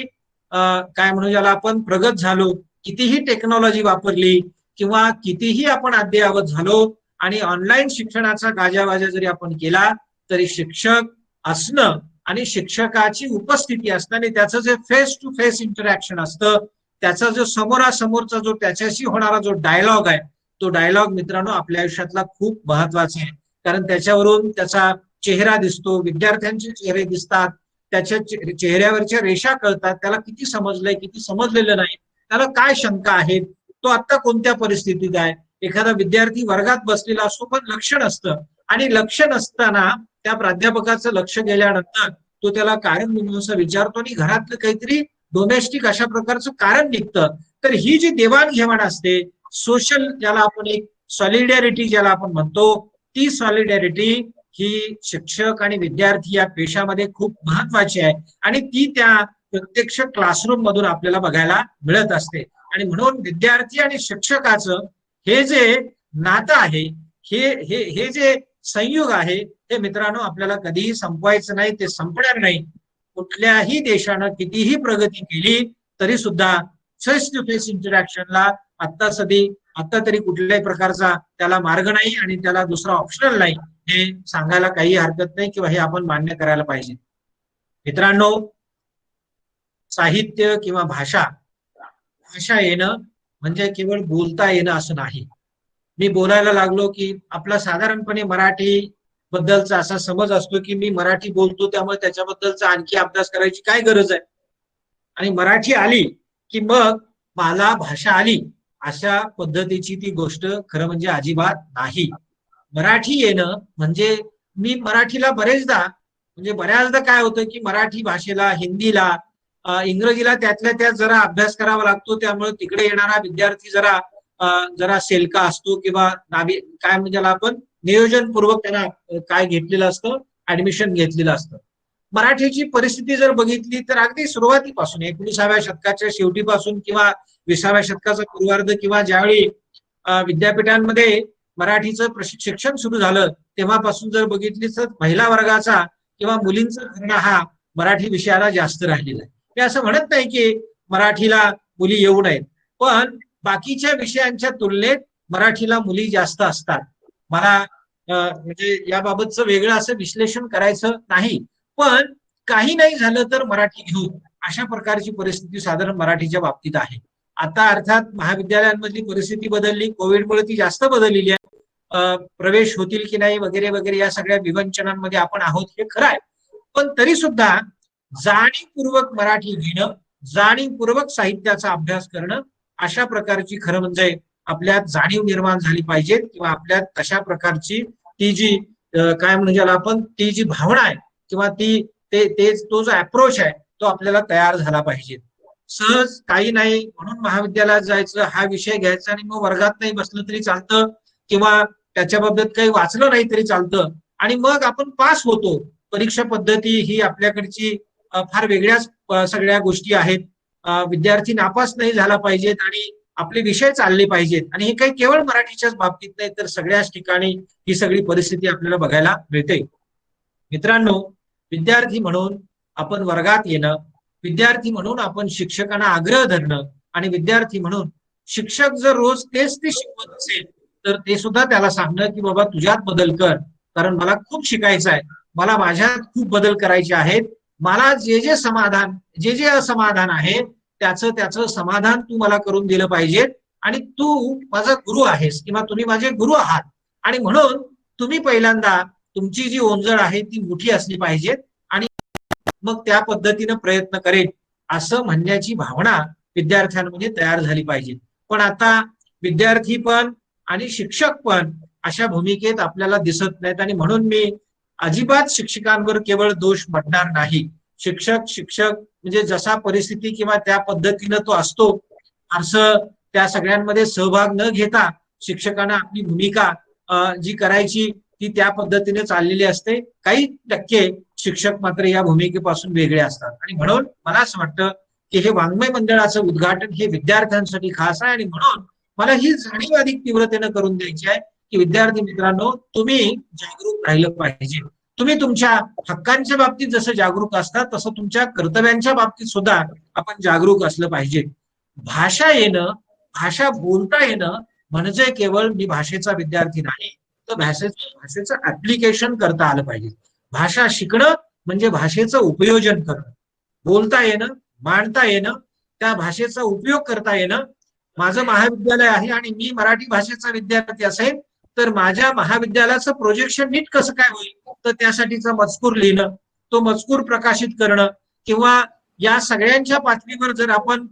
काय म्हणू ज्याला आपण प्रगत झालो, कितीही टेक्नॉलॉजी वापरली किंवा कितीही आपण अद्ययावत झालो आणि ऑनलाईन शिक्षणाचा गाजावाजा जरी आपण केला तरी शिक्षक असणं आणि शिक्षकाची उपस्थिती असणं आणि त्याचं जे फेस टू फेस इंटरॅक्शन असतं, त्याचा जो समोरासमोरचा जो त्याच्याशी होणारा जो डायलॉग आहे, तो डायलॉग मित्रांनो आपल्या आयुष्यातला खूप महत्वाचा आहे. कारण त्याच्यावरून त्याचा चेहरा दिसतो, विद्यार्थ्यांचे चेहरे दिसतात, त्याच्या चेहऱ्यावरच्या रेषा कळतात, त्याला किती समजलंय किती समजलेलं नाही, त्याला काय शंका आहेत, तो आता कोणत्या परिस्थितीत आहे. एखादा विद्यार्थी वर्गात बसलेला असतो पण लक्ष नसतं आणि लक्ष नसताना त्या प्राध्यापकाचं लक्ष गेल्यानंतर तो त्याला कारण मीमांसा विचारतो आणि घरातलं काहीतरी डोमेस्टिक अशा प्रकारचं कारण निघतं. तर ही जी देवाणघेवाण असते, सोशल ज्याला आपण एक सॉलिडॅरिटी ज्याला आपण म्हणतो, ती सॉलिडॅरिटी ही शिक्षक आणि विद्यार्थी या पेशामध्ये खूप महत्वाची आहे आणि ती त्या प्रत्यक्ष क्लासरूम मधून आपल्याला बघायला मिळत असते. आणि म्हणून विद्यार्थी आणि शिक्षकाचं हे जे नातं आहे, हे जे संयोग आहे, हे मित्रांनो आपल्याला कधीही संपवायचं नाही, ते संपणार नाही. कुठल्याही देशानं कितीही प्रगती केली तरी सुद्धा फेस टू फेस इंटरॅक्शनला आता तरी कुठल्याही प्रकारचा त्याला मार्ग नाही आणि त्याला दुसरा ऑप्शनल नाही, हे सांगायला काही हरकत नाही किंवा हे आपण मान्य करायला पाहिजे. मित्रांनो, साहित्य किंवा भाषा येणं म्हणजे केवळ बोलता येणं असं नाही. मी बोलायला लागलो की आपला साधारणपणे मराठी बद्दलचा असा समज असतो की मी मराठी बोलतो त्यामुळे त्याच्याबद्दलचा आणखी अभ्यास करायची काय गरज आहे, आणि मराठी आली की मग मला भाषा आली, अशा पद्धतीची ती गोष्ट खरं म्हणजे अजिबात नाही. मराठी येणं म्हणजे मी मराठीला बऱ्याचदा काय होतं की मराठी भाषेला, हिंदीला, इंग्रजीला त्यातल्या त्यात जरा अभ्यास करावा लागतो, त्यामुळे तिकडे येणारा विद्यार्थी जरा सेलका असतो किंवा काय म्हणजे आपण नियोजनपूर्वक त्यांना काय घेतलेलं असतं, ऍडमिशन घेतलेलं असतं. मराठीची परिस्थिती जर बघितली तर अगदी सुरुवातीपासून 19व्या शतकाच्या शेवटीपासून किंवा 20व्या शतकाचा पूर्वार्ध किंवा ज्यावेळी विद्यापीठांमध्ये मराठीचं शिक्षण सुरू झालं तेव्हापासून जर बघितली तर महिला वर्गाचा किंवा मुलींचा भरणा हा मराठी विषयाला जास्त राहिलेला आहे. मी असं म्हणत नाही की मराठीला मुली येऊ नयेत, पण बाकीच्या विषयांच्या तुलनेत मराठीला मुली जास्त असतात. मला म्हणजे याबाबतचं वेगळं असं विश्लेषण करायचं नाही, पण काही नाही झालं तर मराठी घेऊ अशा प्रकारची परिस्थिती साधारण मराठीच्या बाबतीत आहे. आता अर्थात महाविद्यालयांमधली परिस्थिती बदलली, कोविडमुळे ती जास्त बदललेली आहे. प्रवेश होतील की नाही वगैरे वगैरे या सगळ्या विवंचनांमध्ये आपण आहोत, हे खरं आहे. पण तरी सुद्धा जाणीवपूर्वक मराठी घेणं, जाणीवपूर्वक साहित्याचा अभ्यास करणं, अशा प्रकारची खरं म्हणजे आपल्यात जाणीव निर्माण झाली पाहिजे किंवा आपल्यात तशा प्रकारची ती जी काय म्हणजे आपण ती जी भावना आहे किंवा तो जो अप्रोच आहे तो आपल्याला तयार झाला पाहिजे. सहज काही नाही म्हणून महाविद्यालयात जायचं, हा विषय घ्यायचा आणि मग वर्गात नाही बसलं तरी चालतं किंवा त्याच्याबाबत काही वाचलं नाही तरी चालतं आणि मग आपण पास होतो. परीक्षा पद्धती ही आपल्याकडची फार वेगळ्याच सगळ्या गोष्टी आहेत. विद्यार्थी नापास नाही झाला पाहिजेत आणि आपले विषय चालले पाहिजेत, आणि हे काही केवळ मराठीच्याच बाबतीत नाही तर सगळ्याच ठिकाणी ही सगळी परिस्थिती आपल्याला बघायला मिळते. मित्रांनो, विद्यार्थी म्हणून आपण वर्गात येणं, विद्यार्थी म्हणून आपण शिक्षकांना आग्रह धरणं आणि विद्यार्थी म्हणून शिक्षक जर रोज तेच ते शिकवत असेल तर ते सुद्धा त्याला सांगणं की बाबा तुझ्यात बदल कर, कारण मला खूप शिकायचं आहे, मला माझ्यात खूप बदल करायचे आहेत, मला जे असमाधान आहे त्याचं समाधान तू मला करून दिलं पाहिजे, आणि तू माझा गुरु आहेस किंवा तुम्ही माझे गुरु आहात, आणि म्हणून तुम्ही पहिल्यांदा तुमची जी ओंजळ आहे ती मोठी असली पाहिजे आणि मग त्या पद्धतीनं प्रयत्न करेल असं म्हणण्याची भावना विद्यार्थ्यांमध्ये तयार झाली पाहिजे. पण आता विद्यार्थी पण आणि शिक्षक पण अशा भूमिकेत आपल्याला दिसत नाहीत, आणि म्हणून मी अजिबात शिक्षकांवर केवळ दोष म्हणणार नाही. शिक्षक म्हणजे जसा परिस्थिती किंवा त्या पद्धतीनं तो असतो, असं त्या सगळ्यांमध्ये सहभाग न घेता शिक्षकांना आपली भूमिका जी करायची ती त्या पद्धतीने चाललेली असते. काही टक्के शिक्षक मात्र या भूमिकेपासून वेगळे असतात, आणि म्हणून मला असं वाटतं की हे वाङ्मय मंडळाचं उद्घाटन हे विद्यार्थ्यांसाठी खास आहे, आणि म्हणून मला ही जाणीव अधिक तीव्रतेनं करून द्यायची आहे की विद्यार्थी मित्रांनो, तुम्ही जागरूक राहिलं पाहिजे. तुम्ही तुमच्या हक्कांच्या बाबतीत जसं जागरूक असता तसं तुमच्या कर्तव्यांच्या बाबतीत सुद्धा आपण जागरूक असलं पाहिजे. भाषा येणं, भाषा बोलता येणं म्हणजे केवळ मी भाषेचा विद्यार्थी नाही, तर भाषेचं ऍप्लिकेशन करता आलं पाहिजे. भाषा शिकणं म्हणजे भाषेचं उपयोजन करणं, बोलता येणं, मांडता येणं, त्या भाषेचा उपयोग करता येणं. माझं महाविद्यालय आहे आणि मी मराठी भाषेचा विद्यार्थी असेल तर माझ्या महाविद्यालयाचं प्रोजेक्शन नीट कसं काय होईल, तर त्यासाठीचा मजकूर लिहिणं, तो मजकूर प्रकाशित करणं, किंवा या सगळ्यांच्या पातळीवर जर आपण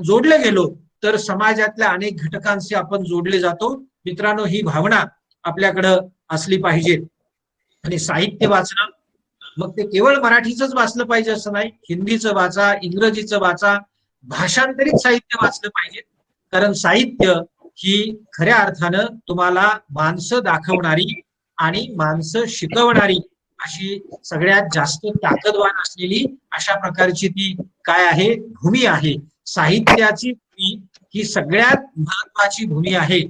जोडले गेलो तर समाजातल्या अनेक घटकांशी आपण जोडले जातो. मित्रांनो, ही भावना आपल्याकडं असली पाहिजे. आणि साहित्य वाचणं, मग ते केवळ मराठीचंच वाचलं पाहिजे असं नाही, हिंदीचं वाचा, इंग्रजीचं वाचा, भाषांतरित साहित्य वाचलं पाहिजे, कारण साहित्य ही खऱ्या अर्थानं तुम्हाला माणसं दाखवणारी आणि माणसं शिकवणारी अशी सगळ्यात जास्त ताकदवान असलेली अशा प्रकारची ती काय आहे, भूमी आहे. साहित्याची भूमी ही सगळ्यात महत्वाची भूमी आहे.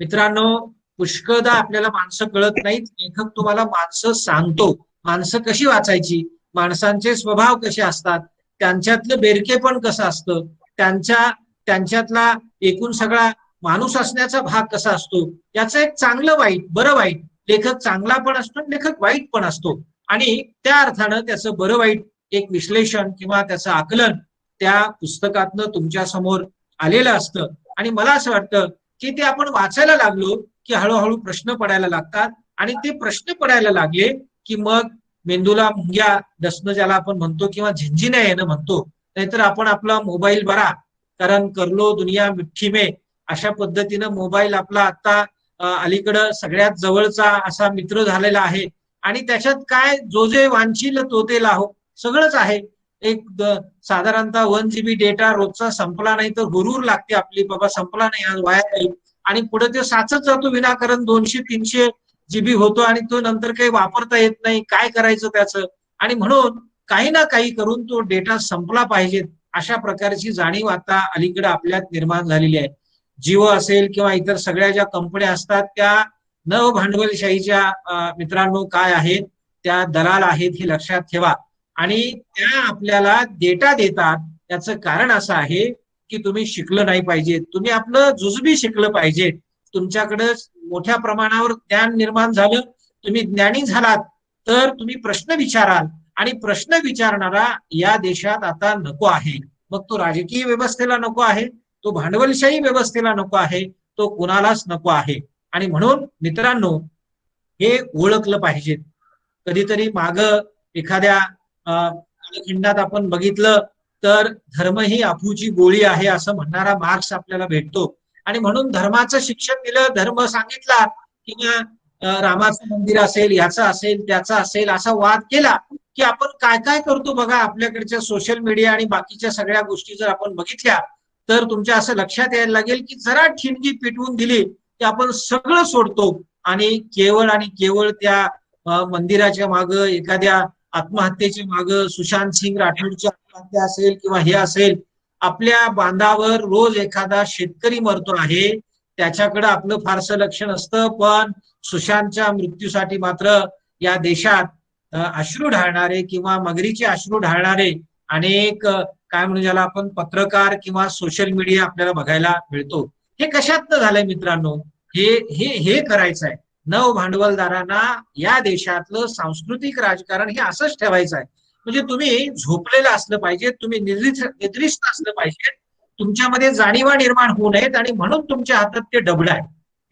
मित्रांनो, पुष्कळदा आपल्याला माणसं कळत नाहीत. लेखक तुम्हाला माणसं सांगतो, माणसं कशी वाचायची, माणसांचे स्वभाव कसे असतात, त्यांच्यातलं बेरकेपण कसं असतं, त्यांच्यातला एकूण सगळा माणूस असण्याचा भाग कसा असतो, याचं एक चांगलं वाईट, बरं वाईट, लेखक चांगला पण असतो, लेखक वाईट पण असतो. आणि त्या अर्थानं त्याचं बरं वाईट एक विश्लेषण किंवा त्याचं आकलन त्या पुस्तकातनं तुमच्या समोर आलेलं असतं. आणि मला असं वाटतं की ते आपण वाचायला लागलो की हळूहळू प्रश्न पडायला लागतात, आणि ते प्रश्न पडायला लागले की मग मेंदूला मुंग्या डसणं ज्याला आपण म्हणतो, किंवा झिंझिण्या येणं म्हणतो. नाहीतर आपण आपला मोबाईल बरा, कारण करलो दुनिया मिठ्ठी में, अशा पद्धतीनं मोबाईल आपला आता अलीकडं सगळ्यात जवळचा असा मित्र झालेला आहे. आणि त्याच्यात काय जो जे वांछील तो ते लाहो सगळंच आहे. एक साधारणतः 1 GB डेटा रोजचा संपला नाही तर हुरूर लागते आपली, बाबा संपला नाही आज, वाया जाईल. आणि पुढे ते साचत जातो विनाकारण, 200-300 GB होतो आणि तो नंतर काही वापरता येत नाही, काय करायचं त्याचं. आणि म्हणून काही ना काही करून तो डेटा संपला पाहिजे, अशा प्रकारची जाणीव आता अलीकडे आपल्यात निर्माण झालेली आहे. जिओ असेल किंवा इतर सगळ्या ज्या कंपन्या असतात त्या नव भांडवलशाहीच्या मित्रांनो काय आहेत, त्या दलाल आहेत हे लक्षात ठेवा. आणि त्या आपल्याला डेटा देतात, त्याचं कारण असं आहे की तुम्ही शिकलं नाही पाहिजे, तुम्ही आपलं जुजबी शिकलं पाहिजे, तुमच्याकडे मोठ्या प्रमाणावर ज्ञान निर्माण झालं, तुम्ही ज्ञानी झालात तर तुम्ही प्रश्न विचाराल, आणि प्रश्न विचारणारा या देशात आता नको आहे. मग तो राजकीय व्यवस्थेला नको आहे, तो भांडवलशाही व्यवस्थेला नको आहे, तो कुणालाच नको आहे. आणि म्हणून मित्रांनो, हे ओळखलं पाहिजे. कधीतरी माग एखाद्या कालखंडात आपण बघितलं तर धर्म ही अफूची गोळी आहे असं म्हणणारा मार्क्स आपल्याला भेटतो. आणि म्हणून धर्माचं शिक्षण दिलं, धर्म सांगितला, किंवा रामाचं मंदिर असेल, याचं असेल, त्याचं असेल, असा वाद केला की आपण काय काय करतो बघा. आपल्याकडच्या सोशल मीडिया आणि बाकीच्या सगळ्या गोष्टी जर आपण बघितल्या तर तुमच्या असं लक्षात यायला लागेल की जरा ठिणगी पेटवून दिली की आपण सगळं सोडतो आणि केवळ त्या मंदिराच्या मागं, एखाद्या आत्महत्येच्या मागं, सुशांत सिंग राठोडची आत्महत्या असेल किंवा हे असेल, आपल्या बांधावर रोज एखादा शेतकरी मरतो आहे, त्याच्याकडे आपलं फारसं लक्ष नसतं. पण सुशांतच्या मृत्यूसाठी मात्र या देशात अश्रू ढाळणारे किंवा मगरीचे अश्रू ढाळणारे अनेक काय म्हणू ज्याला आपण पत्रकार किंवा सोशल मीडिया आपल्याला बघायला मिळतो. हे कशातनं झालंय मित्रांनो? हे करायचं आहे. नव भांडवलदारांना या देशातलं सांस्कृतिक राजकारण हे असंच ठेवायचं आहे. म्हणजे तुम्ही झोपलेलं असलं पाहिजे, तुम्ही निद्रिस्त असलं पाहिजे, तुमच्यामध्ये जाणीवा निर्माण होऊ नयेत. आणि म्हणून तुमच्या हातात ते डबडं आहे,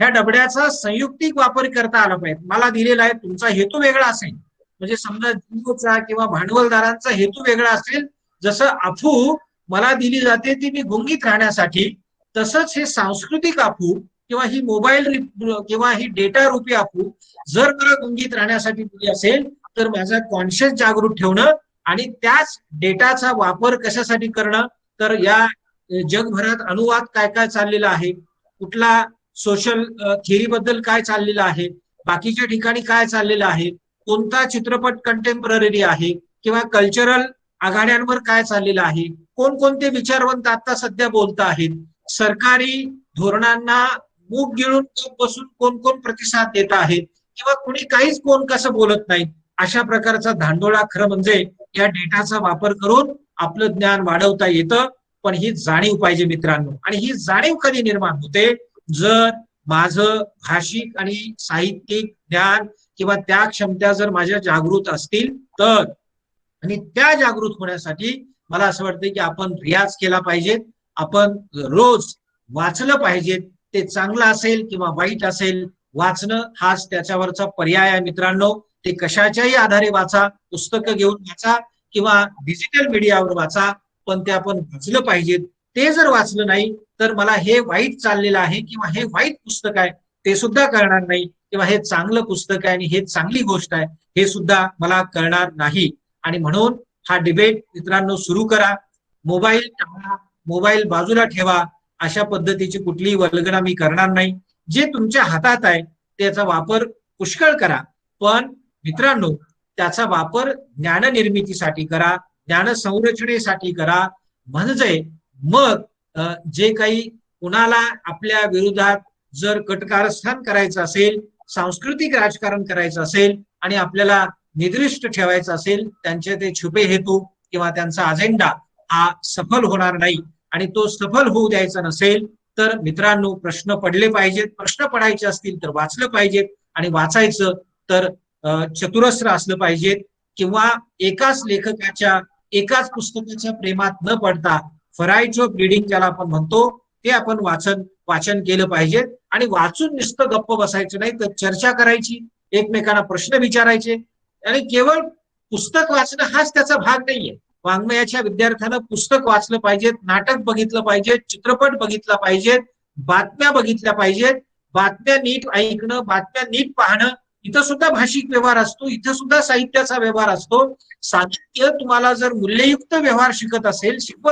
ह्या डबड्याचा संयुक्तिक वापर करता आला पाहिजे. मला दिलेला आहे, तुमचा हेतू वेगळा असेल, म्हणजे समजा जिओचा किंवा भांडवलदारांचा हेतू वेगळा असेल. जसं अफू मला दिली जाते ती मी गुंगीत राहण्यासाठी, तसंच हे सांस्कृतिक अफू किंवा ही मोबाईल किंवा ही डेटा रूपी अफू जर मला गुंगीत राहण्यासाठी दिली असेल तर माझा कॉन्शियस जागृत ठेवणं आणि त्याच डेटाचा वापर कशासाठी करणं, तर या जगभरात अनुवाद काय काय चाललेला आहे, कुठला सोशल थिअरी बद्दल काय चाललेलं आहे, बाकीच्या ठिकाणी काय चाललेलं आहे, कोणता चित्रपट कंटेम्पररी आहे किंवा कल्चरल आघाड्यांवर काय चाललेलं आहे, कोणकोणते विचारवंत आता सध्या बोलत आहेत, सरकारी धोरणांना मूग गिळून बसून कोण कोण प्रतिसाद देत आहेत, किंवा कुणी काहीच कोण कसं बोलत नाही, अशा प्रकारचा धांडोळा खरं म्हणजे या डेटाचा वापर करून आपलं ज्ञान वाढवता येतं. पण ही जाणीव पाहिजे मित्रांनो. आणि ही जाणीव कधी निर्माण होते? जर माझं भाषिक आणि साहित्यिक ज्ञान किंवा त्या क्षमता जर माझ्या जागृत असतील तर. आणि त्या जागृत होण्यासाठी मला असं वाटतं की आपण रियाज केला पाहिजे, आपण रोज वाचलं पाहिजे. ते चांगलं असेल किंवा वाईट असेल, वाचणं हाच त्याच्यावरचा पर्याय आहे मित्रांनो. ते कशाच्याही आधारे वाचा, पुस्तकं घेऊन वाचा किंवा डिजिटल मीडियावर वाचा, पण ते आपण वाचलं पाहिजे. ते जर वाचलं नाही तर मला हे वाईट चाललेलं आहे किंवा हे वाईट पुस्तक आहे ते सुद्धा कळणार नाही, किंवा हे चांगलं पुस्तक आहे आणि हे चांगली गोष्ट आहे हे सुद्धा मला कळणार नाही. आणि म्हणून हा डिबेट मित्रांनो सुरू करा. मोबाईल टाळा, मोबाईल बाजूला ठेवा अशा पद्धतीची कुठलीही वल्गना मी करणार नाही. जे तुमच्या हातात आहे त्याचा वापर पुष्कळ करा, पण मित्रांनो त्याचा वापर ज्ञाननिर्मितीसाठी करा, ज्ञान संरचनेसाठी करा. म्हणजे मग जे काही कुणाला आपल्या विरोधात जर कटकारस्थान करायचं असेल, सांस्कृतिक राजकारण करायचं असेल आणि आपल्याला निद्रिष्ट ठेवायचं असेल, त्यांचे ते छुपे हेतू किंवा त्यांचा अजेंडा हा सफल होणार नाही. आणि तो सफल होऊ द्यायचा नसेल तर मित्रांनो प्रश्न पडले पाहिजेत. प्रश्न पडायचे असतील तर वाचलं पाहिजेत, आणि वाचायचं तर चतुरस्र असलं पाहिजेत. किंवा एकाच लेखकाच्या एकाच पुस्तकाच्या प्रेमात न पडता व्हरायटी ऑफ रिडिंग ज्याला आपण म्हणतो ते आपण वाचन केलं पाहिजे. आणि वाचून नुसतं गप्प बसायचं नाही, तर चर्चा करायची, एकमेकांना प्रश्न विचारायचे. आणि केवळ पुस्तक वाचणं हाच त्याचा भाग नाहीये. वाङ्मयाच्या विद्यार्थ्यांना पुस्तक वाचलं पाहिजेत, नाटक बघितलं पाहिजे, चित्रपट बघितला पाहिजेत, बातम्या बघितल्या पाहिजेत, बातम्या नीट ऐकणं, बातम्या नीट पाहणं. इथं सुद्धा भाषिक व्यवहार असतो, इथं सुद्धा साहित्याचा व्यवहार असतो. साहित्य तुम्हाला जर मूल्ययुक्त व्यवहार शिकवत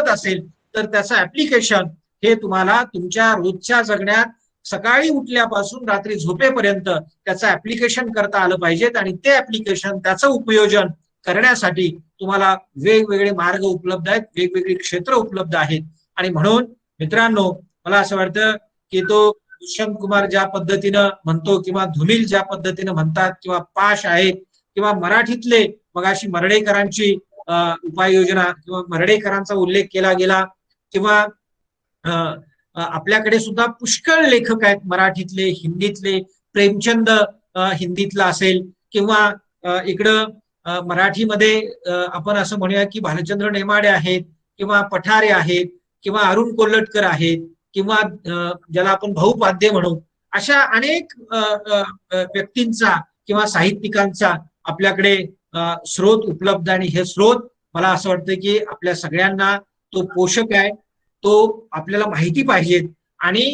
असेल तर त्याचं ऍप्लिकेशन हे तुम्हाला तुमच्या रोजच्या जगण्यात सकाळी उठल्यापासून रात्री झोपेपर्यंत त्याचं ऍप्लिकेशन करता आलं पाहिजेत. आणि ते ऍप्लिकेशन त्याचं उपयोजन करण्यासाठी तुम्हाला वेगवेगळे मार्ग उपलब्ध आहेत, वेगवेगळी क्षेत्र उपलब्ध आहेत. आणि म्हणून मित्रांनो मला असं वाटतं की तो दुष्यंत कुमार ज्या पद्धतीनं म्हणतो किंवा धुमिल ज्या पद्धतीनं म्हणतात किंवा पाश आहेत किंवा मराठीतले मगाशी मर्ढेकरांची उपाययोजना किंवा मर्ढेकरांचा उल्लेख केला गेला, किंवा आपल्याकडे सुद्धा पुष्कळ लेखक आहेत मराठीतले, हिंदीतले. प्रेमचंद हिंदीतला असेल, किंवा इकडं मराठीमध्ये आपण असं म्हणूया की भालचंद्र नेमाडे आहेत, किंवा पठारे आहेत, किंवा अरुण कोल्हटकर आहेत, किंवा ज्याला आपण भाऊपाध्ये म्हणू. अशा अनेक व्यक्तींचा किंवा साहित्यिकांचा आपल्याकडे स्रोत उपलब्ध. आणि हे स्रोत मला असं वाटतं की आपल्या सगळ्यांना तो पोषक आहे, तो आपल्याला माहिती पाहिजेत. आणि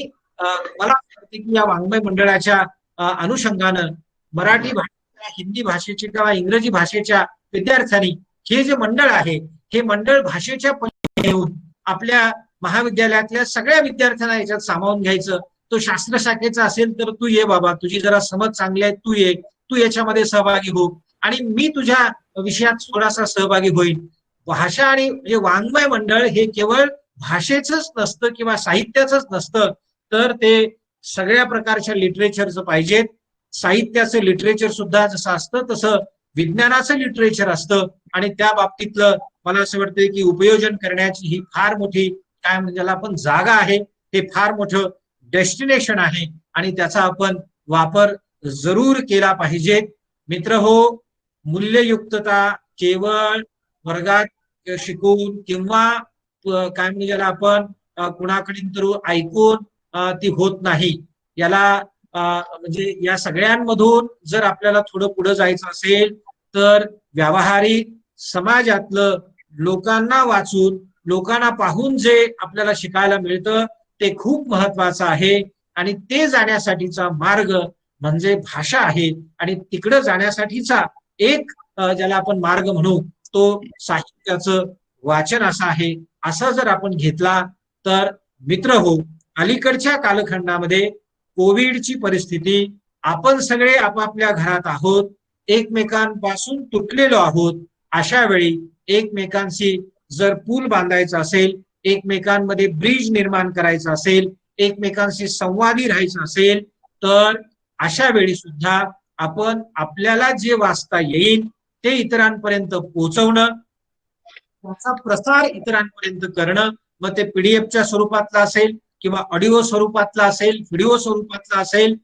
मला असं वाटतं की या वाङ्मय मंडळाच्या अनुषंगानं मराठी भाषेच्या, हिंदी भाषेच्या किंवा इंग्रजी भाषेच्या विद्यार्थ्यांनी हे जे मंडळ आहे हे मंडळ भाषेच्या पलीकडे येऊन आपल्या महाविद्यालयातल्या सगळ्या विद्यार्थ्यांना याच्यात सामावून घ्यायचं. तो शास्त्र शाखेचा असेल तर तू ये बाबा, तुझी जरा समज चांगली आहे, तू ये, तू याच्यामध्ये सहभागी हो, आणि मी तुझ्या विषयात थोडासा सहभागी होईल. भाषा आणि म्हणजे वाङ्मय मंडळ हे केवळ भाषेचंच नसतं किंवा साहित्याचंच नसतं, तर ते सगळ्या प्रकारच्या लिटरेचरचं पाहिजेत. साहित्याचं लिटरेचर सुद्धा जसं असतं तसं विज्ञानाचं लिटरेचर असतं. आणि त्या बाबतीतलं मला असं वाटतं की उपयोजन करण्याची ही फार मोठी काय म्हणजे ज्याला आपण जागा आहे, हे फार मोठं डेस्टिनेशन आहे. आणि त्याचा आपण वापर जरूर केला पाहिजे. मित्र हो, मूल्ययुक्तता केवळ वर्गात शिकून किंवा काय म्हणजे ज्याला आपण कुणाकडून तर ऐकून ती होत नाही. याला म्हणजे या सगळ्यांमधून जर आपल्याला थोडं पुढे जायचं असेल तर व्यावहारिक समाजातलं लोकांना वाचून, लोकांना पाहून जे आपल्याला शिकायला मिळतं ते खूप महत्वाचं आहे. आणि ते जाण्यासाठीचा मार्ग म्हणजे भाषा आहे. आणि तिकडं जाण्यासाठीचा एक ज्याला आपण मार्ग म्हणू तो साहित्याचं वाचन असा आहे. असा जर आपण घेतला तर मित्र हो, अलीकडच्या कालखंडामध्ये कोविडची परिस्थिती, आपण सगळे आपापल्या घरात आहोत, एकमेकांपासून तुटलेलो आहोत. अशा वेळी एकमेकांशी जर पूल बांधायचा असेल, एकमेकांमध्ये ब्रिज निर्माण करायचा असेल, एकमेकांशी संवादी राहायचं असेल, तर अशा वेळी सुद्धा आपण आपल्याला जे वाचता येईल ते इतरांपर्यंत पोहोचवणं, त्याचा प्रसार इतरांपर्यंत करणं. मग ते पीडीएफच्या स्वरूपातला असेल किंवा ऑडिओ स्वरूपातला असेल, व्हिडिओ स्वरूपातला असेल.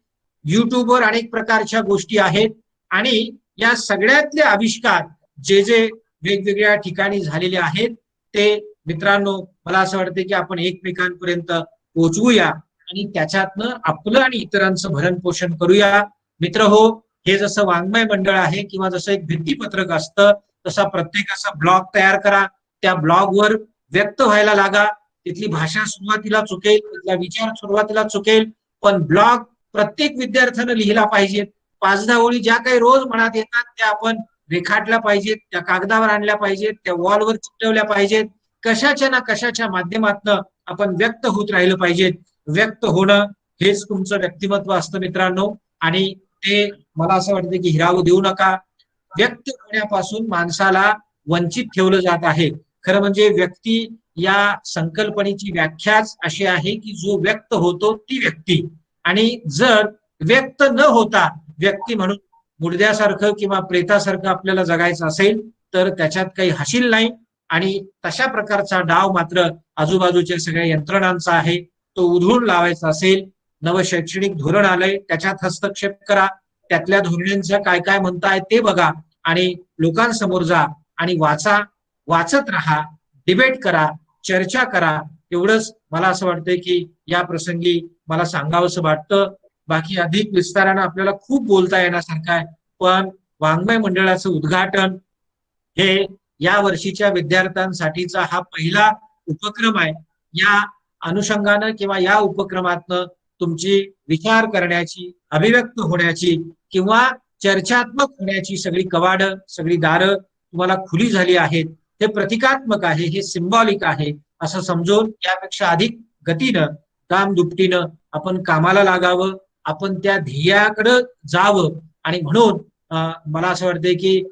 युट्यूबवर अनेक प्रकारच्या गोष्टी आहेत. आणि या सगळ्यातले आविष्कार जे जे वेगवेगळ्या ठिकाणी झालेले आहेत ते मित्रांनो मला असं वाटतं की आपण एकमेकांपर्यंत पोहोचवूया आणि त्याच्यातनं आपलं आणि इतरांचं भरण पोषण करूया. मित्र हो, हे जसं वाङ्मय मंडळ आहे किंवा जसं एक भित्तीपत्रक असतं तसा प्रत्येकाचा ब्लॉग तयार करा. त्या ब्लॉगवर व्यक्त व्हायला लागा. तिथली भाषा सुरुवातीला चुकेल, तिथला विचार सुरुवातीला चुकेल, पण ब्लॉग प्रत्येक विद्यार्थ्यानं लिहिला पाहिजे. 5-10 ओळी ज्या काही रोज मनात येतात त्या आपण रेखाटल्या पाहिजेत, त्या कागदावर आणल्या पाहिजेत, त्या वॉलवर चिकटवल्या पाहिजेत. कशाच्या ना कशाच्या माध्यमातून आपण व्यक्त होत राहिलं पाहिजेत. व्यक्त होणं हेच तुमचं व्यक्तिमत्व असतं मित्रांनो. आणि ते मला असं वाटतं की हिरावं देऊ नका. व्यक्त होण्यापासून माणसाला वंचित ठेवलं जात आहे. खरं म्हणजे व्यक्ती या संकल्पनेची व्याख्याच अशी आहे की जो व्यक्त होतो ती व्यक्ती. आणि जर व्यक्त न होता व्यक्ती म्हणून मुडद्यासारखं किंवा प्रेतासारखं आपल्याला जगायचं असेल तर त्याच्यात काही हशील नाही. आणि तशा प्रकारचा डाव मात्र आजूबाजूच्या सगळ्या यंत्रणांचा आहे. तो उधळून लावायचा असेल, नवं शैक्षणिक धोरण आलंय त्याच्यात हस्तक्षेप करा, त्यातल्या धोरणांचं काय काय म्हणताय ते बघा आणि लोकांसमोर जा आणि वाचत राहा, डिबेट करा, चर्चा करा. एवढंच मला असं वाटतंय की या प्रसंगी मला सांगावंसं वाटतं. बाकी अधिक विस्तारानं आपल्याला खूप बोलता येण्यासारखं आहे, पण वाङ्मय मंडळाचं उद्घाटन हे या वर्षीच्या विद्यार्थ्यांसाठीचा हा पहिला उपक्रम आहे. या अनुषंगानं किंवा या उपक्रमातनं तुमची विचार करण्याची, अभिव्यक्त होण्याची किंवा चर्चात्मक होण्याची सगळी कवाडं, सगळी दारं तुम्हाला खुली झाली आहेत. हे प्रतिकात्मक आहे, हे सिंबॉलिक आहे असं समजून यापेक्षा अधिक गतीनं, दामदुपटीनं आपण कामाला लागावं, आपण त्या ध्येयाकडे जावं. आणि म्हणून मला असं वाटतंय की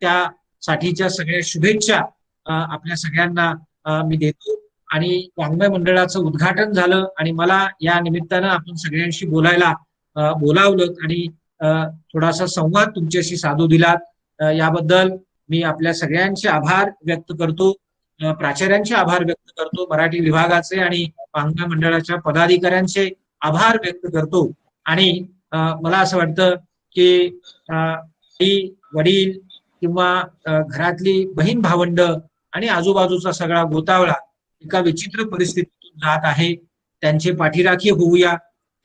त्यासाठीच्या सगळ्या शुभेच्छा आपल्या सगळ्यांना मी देतो. आणि वाङ्मय मंडळाचं उद्घाटन झालं आणि मला या निमित्तानं आपण सगळ्यांशी बोलायला बोलावलं आणि थोडासा संवाद तुमच्याशी साधू दिलात. याबद्दल मी आपल्या सगळ्यांचे आभार व्यक्त करतो, प्राचार्यांचे आभार व्यक्त करतो, मराठी विभागाचे आणि वाङ्मय मंडळाच्या पदाधिकाऱ्यांचे आभार व्यक्त करतो. आणि मला असं वाटतं की वडील किंवा घरातली बहीण भावंड आणि आजूबाजूचा सगळा गोतावळा एका विचित्र परिस्थितीतून जात आहे. त्यांचे पाठीराखी होऊया,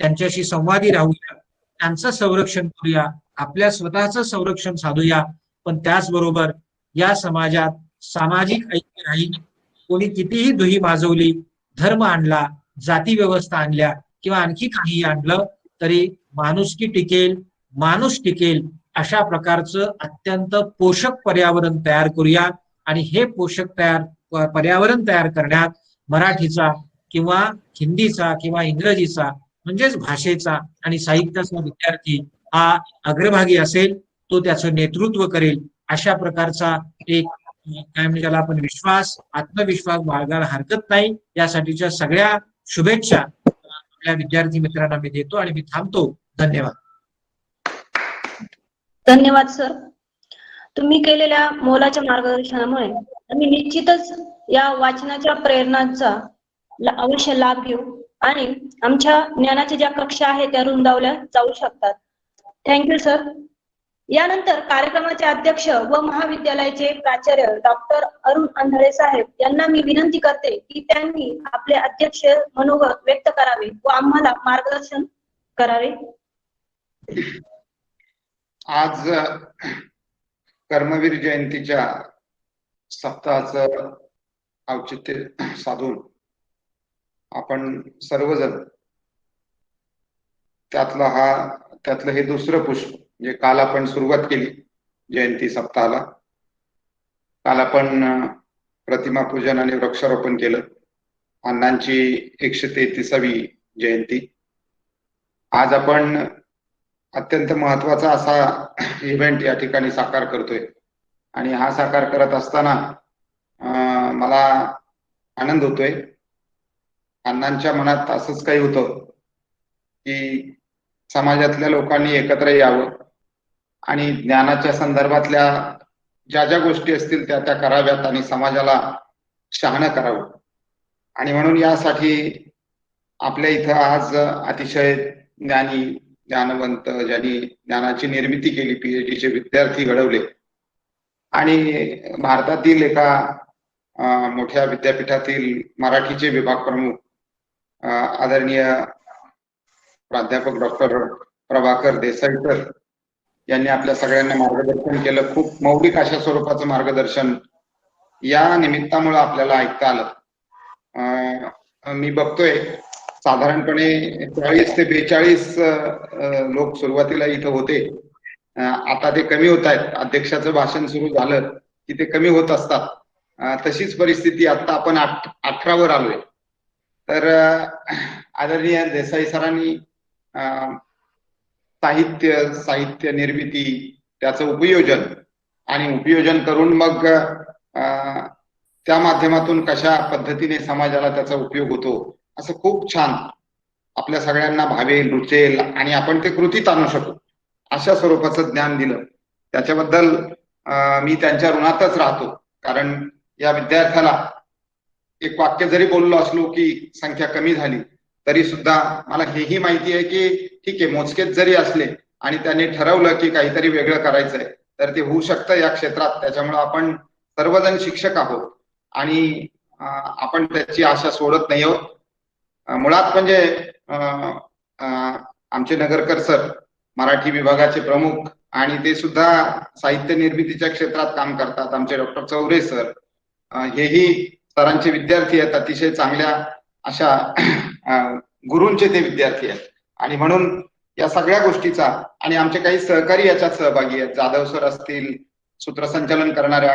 त्यांच्याशी संवादी राहूया, त्यांचं संरक्षण करूया, आपल्या स्वतःचं संरक्षण साधूया. पण त्याचबरोबर या समाजात सामाजिक ऐक्य राहील. कोणी कितीही दुही माजवली, धर्म आणला, जाती व्यवस्था आणल्या किंवा आणखी काही आणलं तरी माणुसकी टिकेल, माणूस टिकेल अशा प्रकारचं अत्यंत पोषक पर्यावरण तयार करूया. आणि हे पोषक पर्यावरण तयार करण्यात मराठीचा किंवा हिंदीचा किंवा इंग्रजीचा म्हणजेच भाषेचा आणि साहित्याचा विद्यार्थी हा अग्रभागी असेल, तो त्याचं नेतृत्व करेल. अशा प्रकारचा एक काय म्हणजे त्याला आपण विश्वास, आत्मविश्वास बाळगायला हरकत नाही. यासाठीच्या सगळ्या शुभेच्छा आपल्या विद्यार्थी मित्रांना मी देतो आणि मी थांबतो. धन्यवाद. धन्यवाद सर. तुम्ही केलेल्या मोलाच्या मार्गदर्शनामुळे आम्ही निश्चितच या वाचनाच्या प्रेरणांचा अवश्य लाभ घेऊ आणि आमच्या ज्ञानाच्या ज्या कक्षा आहेत त्या रुंदावल्या जाऊ शकतात. Thank you sir. यानंतर कार्यक्रमाचे अध्यक्ष व महाविद्यालयाचे प्राचार्य डॉक्टर अरुण आंधळे साहेब यांना मी विनंती करते की त्यांनी आपले अध्यक्ष मनोगत व्यक्त करावे व आम्हाला मार्गदर्शन करावे. आज कर्मवीर जयंतीच्या सप्ताहाचं औचित्य साधून आपण सर्वजण त्यातलं हे दुसरं पुष्प म्हणजे काल आपण सुरुवात केली जयंती सप्ताहाला. काल आपण प्रतिमा पूजन आणि वृक्षारोपण केलं. अण्णांची 133वी जयंती. आज आपण अत्यंत महत्वाचा असा इव्हेंट या ठिकाणी साकार करतोय. आणि हा साकार करत असताना मला आनंद होतोय. अण्णांच्या मनात असंच काही होतं की समाजातल्या लोकांनी एकत्र यावं आणि ज्ञानाच्या संदर्भातल्या ज्या ज्या गोष्टी असतील त्या त्या कराव्यात आणि समाजाला शहाणं करावं. आणि म्हणून यासाठी आपल्या इथं आज अतिशय ज्ञानी, ज्ञानवंत, ज्यांनी ज्ञानाची निर्मिती केली, PhD चे विद्यार्थी घडवले आणि भारतातील एका मोठ्या विद्यापीठातील मराठीचे विभाग प्रमुख आदरणीय प्राध्यापक डॉक्टर प्रभाकर देसाई सर यांनी आपल्या सगळ्यांना मार्गदर्शन केलं. खूप मौलिक अशा स्वरूपाचं मार्गदर्शन या निमित्तामुळे आपल्याला ऐकता आलं. मी बघतोय साधारणपणे 40 ते 42 लोक सुरुवातीला इथं होते. आता ते कमी होत आहेत. अध्यक्षाचं भाषण सुरू झालं की ते कमी होत असतात. तशीच परिस्थिती आता आपण 18वर आलोय. तर आदरणीय देसाई सरांनी साहित्य निर्मिती, त्याचं उपयोजन करून मग त्या माध्यमातून कशा पद्धतीने समाजाला त्याचा उपयोग होतो असं खूप छान आपल्या सगळ्यांना भावेल, रुचेल आणि आपण ते कृतीत आणू शकू अशा स्वरूपाचं ज्ञान दिलं. त्याच्याबद्दल मी त्यांच्या ऋणातच राहतो. कारण या विद्यार्थ्याला एक वाक्य जरी बोललो असलो की संख्या कमी झाली तरी सुद्धा मला हेही माहिती आहे की ठीक आहे, मोजकेच जरी असले आणि त्यांनी ठरवलं की काहीतरी वेगळं करायचंय तर ते होऊ शकतं या क्षेत्रात. त्याच्यामुळे आपण सर्वजण शिक्षक आहोत आणि आपण त्याची आशा सोडत नाही आहोत. मुळात म्हणजे आमचे नगरकर सर मराठी विभागाचे प्रमुख आणि ते सुद्धा साहित्य निर्मितीच्या क्षेत्रात काम करतात. आमचे डॉक्टर चौरे सर हेही सरांचे विद्यार्थी आहेत, अतिशय चांगल्या अशा गुरूंचे ते विद्यार्थी आहेत. आणि म्हणून या सगळ्या गोष्टीचा आणि आमचे काही सहकारी याच्यात सहभागी आहेत. जाधव सर असतील, सूत्रसंचालन करणाऱ्या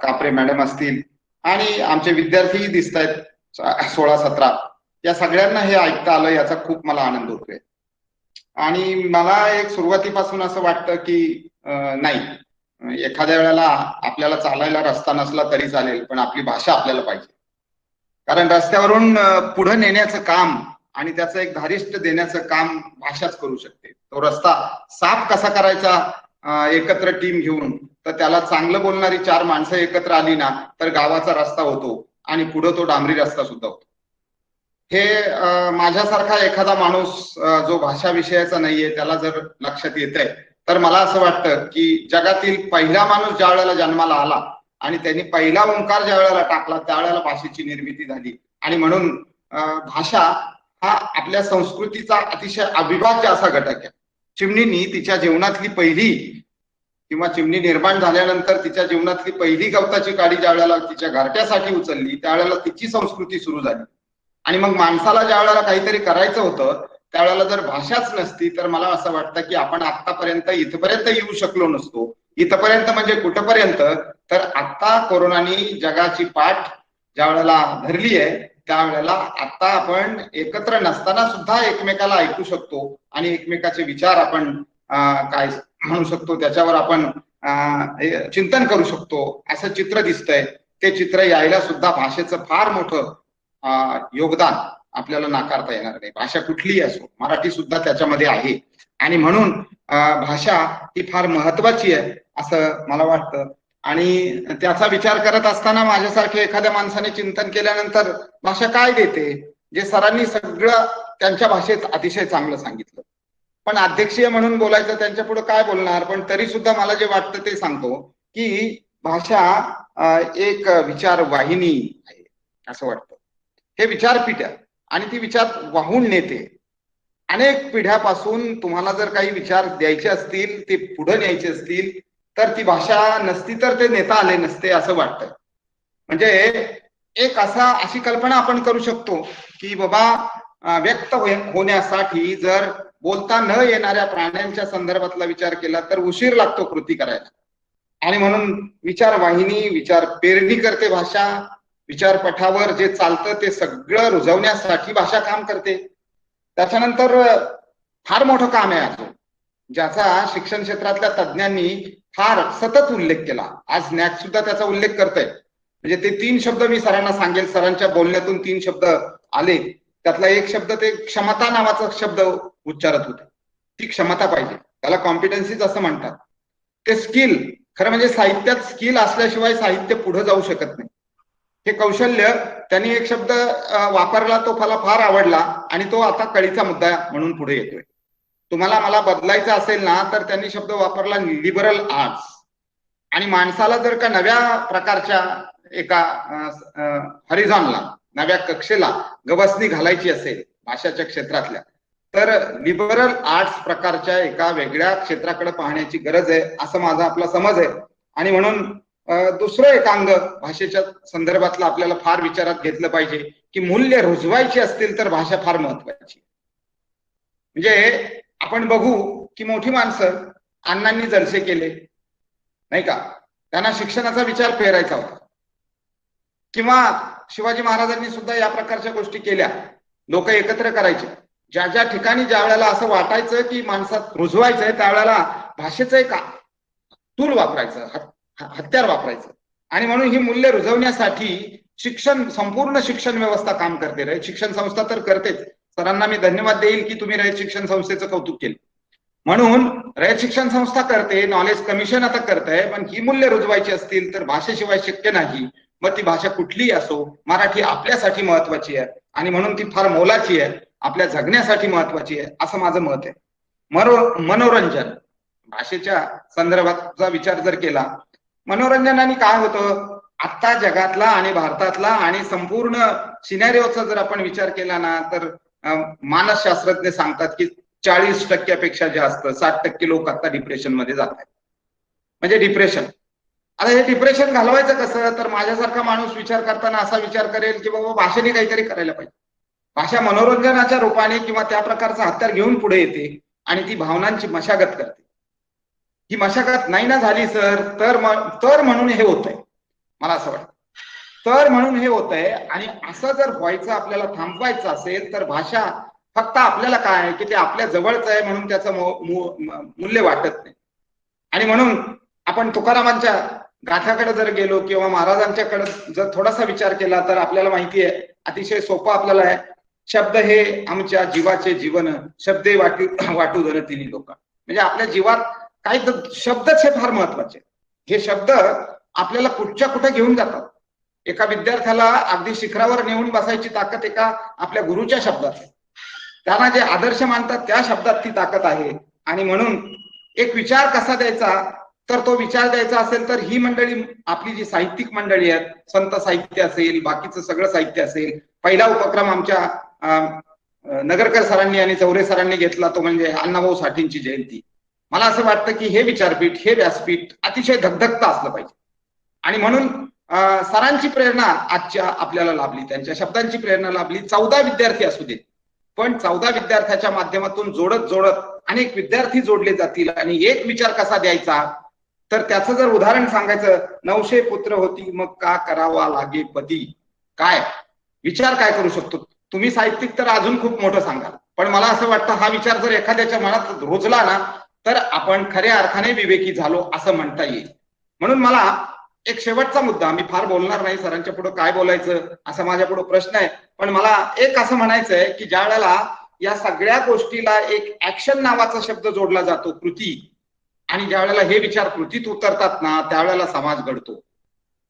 कापरे मॅडम असतील आणि आमचे विद्यार्थीही दिसत आहेत 16-17. या सगळ्यांना हे ऐकता आलं याचा खूप मला आनंद होतोय. आणि मला एक सुरुवातीपासून असं वाटतं की नाही, एखाद्या वेळेला आपल्याला चालायला रस्ता नसला तरी चालेल, पण आपली भाषा आपल्याला पाहिजे. कारण रस्त्यावरून पुढे नेण्याचं काम आणि त्याचं एक धारिष्ट देण्याचं काम भाषाच करू शकते. तो रस्ता साफ कसा करायचा एकत्र टीम घेऊन, तर त्याला चांगलं बोलणारी 4 माणसं एकत्र आली ना तर गावाचा रस्ता होतो आणि पुढे तो डांबरी रस्ता सुद्धा होतो. हे माझ्यासारखा एखादा माणूस जो भाषा विषयाचा नाहीये त्याला जर लक्षात येत आहे तर मला असं वाटतं की जगातील पहिला माणूस ज्या वेळेला जन्माला आला आणि त्यांनी पहिला ओंकार ज्या वेळेला टाकला त्यावेळेला भाषेची निर्मिती झाली. आणि म्हणून भाषा हा आपल्या संस्कृतीचा अतिशय अविभाज्य असा घटक आहे. चिमणींनी तिच्या जीवनातली पहिली किंवा चिमणी निर्माण झाल्यानंतर तिच्या जीवनातली पहिली गवताची काडी ज्या वेळेला तिच्या घरट्यासाठी उचलली त्यावेळेला तिची संस्कृती सुरू झाली. आणि मग माणसाला ज्या वेळेला काहीतरी करायचं होतं त्यावेळेला जर भाषाच नसती तर मला असं वाटतं की आपण आतापर्यंत इथपर्यंत येऊ शकलो नसतो. इथपर्यंत म्हणजे कुठपर्यंत, तर आता कोरोनानी जगाची पाठ ज्या वेळेला धरली आहे त्यावेळेला आता आपण एकत्र नसताना सुद्धा एकमेकाला ऐकू शकतो आणि एकमेकाचे विचार आपण काय म्हणू शकतो त्याच्यावर आपण चिंतन करू शकतो असं चित्र दिसतंय. ते चित्र यायला सुद्धा भाषेचं फार मोठं योगदान आपल्याला नाकारता येणार नाही. भाषा कुठलीही असो, मराठी सुद्धा त्याच्यामध्ये आहे. आणि म्हणून भाषा ही फार महत्वाची आहे असं मला वाटतं. आणि त्याचा विचार करत असताना माझ्यासारख्या एखाद्या माणसाने चिंतन केल्यानंतर भाषा काय देते, जे सरांनी सगळं त्यांच्या भाषेत अतिशय चांगलं सांगितलं. पण अध्यक्षीय म्हणून बोलायचं त्यांच्या पुढे काय बोलणार, पण तरी सुद्धा मला जे वाटतं ते सांगतो की भाषा एक विचार वाहिनी आहे असं वाटतं. हे विचारपीठ आहे आणि ती विचार वाहून नेते. अनेक पिढ्यापासून तुम्हाला जर काही विचार द्यायचे असतील, ते पुढे न्यायचे असतील तर ती भाषा नसती तर ते नेता आले नसते असं वाटतं. म्हणजे एक अशी कल्पना आपण करू शकतो की बाबा व्यक्त होण्यासाठी जर बोलता न येणाऱ्या प्राण्यांच्या संदर्भातला विचार केला तर उशीर लागतो कृती करायला. आणि म्हणून विचार वाहिनी, विचार पेरणी करते भाषा. विचारपठावर जे चालतं ते सगळं रुजवण्यासाठी भाषा काम करते. त्याच्यानंतर फार मोठं काम आहे अजून, ज्याचा शिक्षण क्षेत्रातल्या तज्ज्ञांनी फार सतत उल्लेख केला. आज नॅक सुद्धा त्याचा उल्लेख करतंय. म्हणजे ते 3 शब्द मी सरांना सांगेल, सरांच्या बोलण्यातून 3 शब्द आले. त्यातला एक शब्द ते क्षमता नावाचा शब्द उच्चारत होते. ती क्षमता पाहिजे, त्याला कॉम्पिटन्सीज असं म्हणतात. ते स्किल, खरं म्हणजे साहित्यात स्किल असल्याशिवाय साहित्य पुढे जाऊ शकत नाही. हे कौशल्य, त्यांनी एक शब्द वापरला तो मला फार आवडला आणि तो आता कळीचा मुद्दा म्हणून पुढे येतोय. तुम्हाला मला बदलायचं असेल ना तर त्यांनी शब्द वापरला लिबरल आर्ट्स. आणि माणसाला जर का नव्या प्रकारच्या एका हरिझॉनला, नव्या कक्षेला गवसणी घालायची असेल भाषाच्या क्षेत्रातल्या, तर लिबरल आर्ट्स प्रकारच्या एका वेगळ्या क्षेत्राकडे पाहण्याची गरज आहे असं माझा आपला समज आहे. आणि म्हणून दुसरं एक अंग भाषेच्या संदर्भातलं आपल्याला फार विचारात घेतलं पाहिजे की मूल्य रुजवायची असतील तर भाषा फार महत्वाची. म्हणजे आपण बघू की मोठी माणसं अण्णांनी जलसे केले नाही का, त्यांना शिक्षणाचा विचार पेरायचा होता. किंवा शिवाजी महाराजांनी सुद्धा या प्रकारच्या गोष्टी केल्या, लोक एकत्र करायचे. ज्या ज्या ठिकाणी ज्या वेळेला असं वाटायचं की माणसात रुजवायचंय त्यावेळेला भाषेचं एक टूल वापरायचं, हत्यार वापरायचं. आणि म्हणून ही मूल्य रुजवण्यासाठी शिक्षण, संपूर्ण शिक्षण व्यवस्था काम करते. रयत शिक्षण संस्था तर करतेच. सरांना मी धन्यवाद देईल की तुम्ही रयत शिक्षण संस्थेचं कौतुक केलं. म्हणून रयत शिक्षण संस्था करते, नॉलेज कमिशन आता करतंय, पण ही मूल्य रुजवायची असतील तर भाषेशिवाय शक्य नाही. मग ती भाषा कुठलीही असो, मराठी आपल्यासाठी महत्वाची आहे आणि म्हणून ती फार मोलाची आहे, आपल्या जगण्यासाठी महत्वाची आहे, असं माझं मत आहे. मनोरंजन, भाषेच्या संदर्भाचा विचार जर केला, मनोरंजनाने काय होतं, आता जगातला आणि भारतातला आणि संपूर्ण सिनेरिओचा जर आपण विचार केला ना, तर मानसशास्त्रज्ञ सांगतात की 40% जास्त, 60% लोक आता डिप्रेशन मध्ये जात आहेत. म्हणजे डिप्रेशन. आता हे डिप्रेशन घालवायचं कसं, तर माझ्यासारखा माणूस विचार करताना असा विचार करेल की बाबा भाषेने काहीतरी करायला पाहिजे. भाषा मनोरंजनाच्या रूपाने किंवा त्या प्रकारचा हत्यार घेऊन पुढे येते आणि ती भावनांची मशागत करते. ही मशागत नाही ना झाली सर, तर म्हणून हे होतंय, मला असं वाटतं. तर म्हणून हे होतंय. आणि असं जर व्हायचं, आपल्याला थांबवायचं असेल तर भाषा फक्त आपल्याला काय की ते आपल्या जवळच आहे म्हणून त्याचं मूल्य वाटत नाही. आणि म्हणून आपण तुकारामांच्या गाथाकडे जर गेलो किंवा महाराजांच्याकडे जर थोडासा विचार केला तर आपल्याला माहिती आहे, अतिशय सोपं आपल्याला आहे, शब्द हे आमच्या जीवाचे जीवन, शब्दे वाटू धन तिन्ही लोक. म्हणजे आपल्या जीवात काही शब्दच हे फार महत्वाचे. हे शब्द आपल्याला कुठच्या कुठे घेऊन जातात. एका विद्यार्थ्याला अगदी शिखरावर नेऊन बसायची ताकद एका आपल्या गुरुच्या शब्दात आहे. त्यांना जे आदर्श मानतात त्या शब्दात ती ताकद आहे. आणि म्हणून एक विचार कसा द्यायचा, तर तो विचार द्यायचा असेल तर ही मंडळी, आपली जी साहित्यिक मंडळी आहेत, संत साहित्य असेल, बाकीचं सगळं साहित्य असेल. पहिला उपक्रम आमच्या नगरकर सरांनी आणि चौरे सरांनी घेतला तो म्हणजे अण्णाभाऊ साठेंची जयंती. मला असं वाटतं की हे विचारपीठ, हे व्यासपीठ अतिशय धगधगतं असलं पाहिजे. आणि म्हणून सरांची प्रेरणा आजच्या आपल्याला लाभली, त्यांच्या शब्दांची प्रेरणा लाभली. 14 विद्यार्थी असू देत, पण 14 विद्यार्थ्याच्या माध्यमातून जोडत अनेक विद्यार्थी जोडले जातील. आणि एक विचार कसा द्यायचा, तर त्याचं जर उदाहरण सांगायचं, 900 पुत्र होती मग का करावा लागे पदी. काय विचार काय करू शकतो तुम्ही? साहित्यिक तर अजून खूप मोठं सांगाल, पण मला असं वाटतं हा विचार जर एखाद्याच्या मनात रुजला ना, तर आपण खऱ्या अर्थाने विवेकी झालो असं म्हणता येईल. म्हणून मला एक शेवटचा मुद्दा, मी फार बोलणार नाही, सरांच्या पुढे काय बोलायचं असा माझ्या पुढे प्रश्न आहे, पण मला एक असं म्हणायचंय की ज्या वेळेला या सगळ्या गोष्टीला एक ऍक्शन नावाचा शब्द जोडला जातो, कृती, आणि ज्या वेळेला हे विचार कृतीत उतरतात ना, त्यावेळेला समाज घडतो.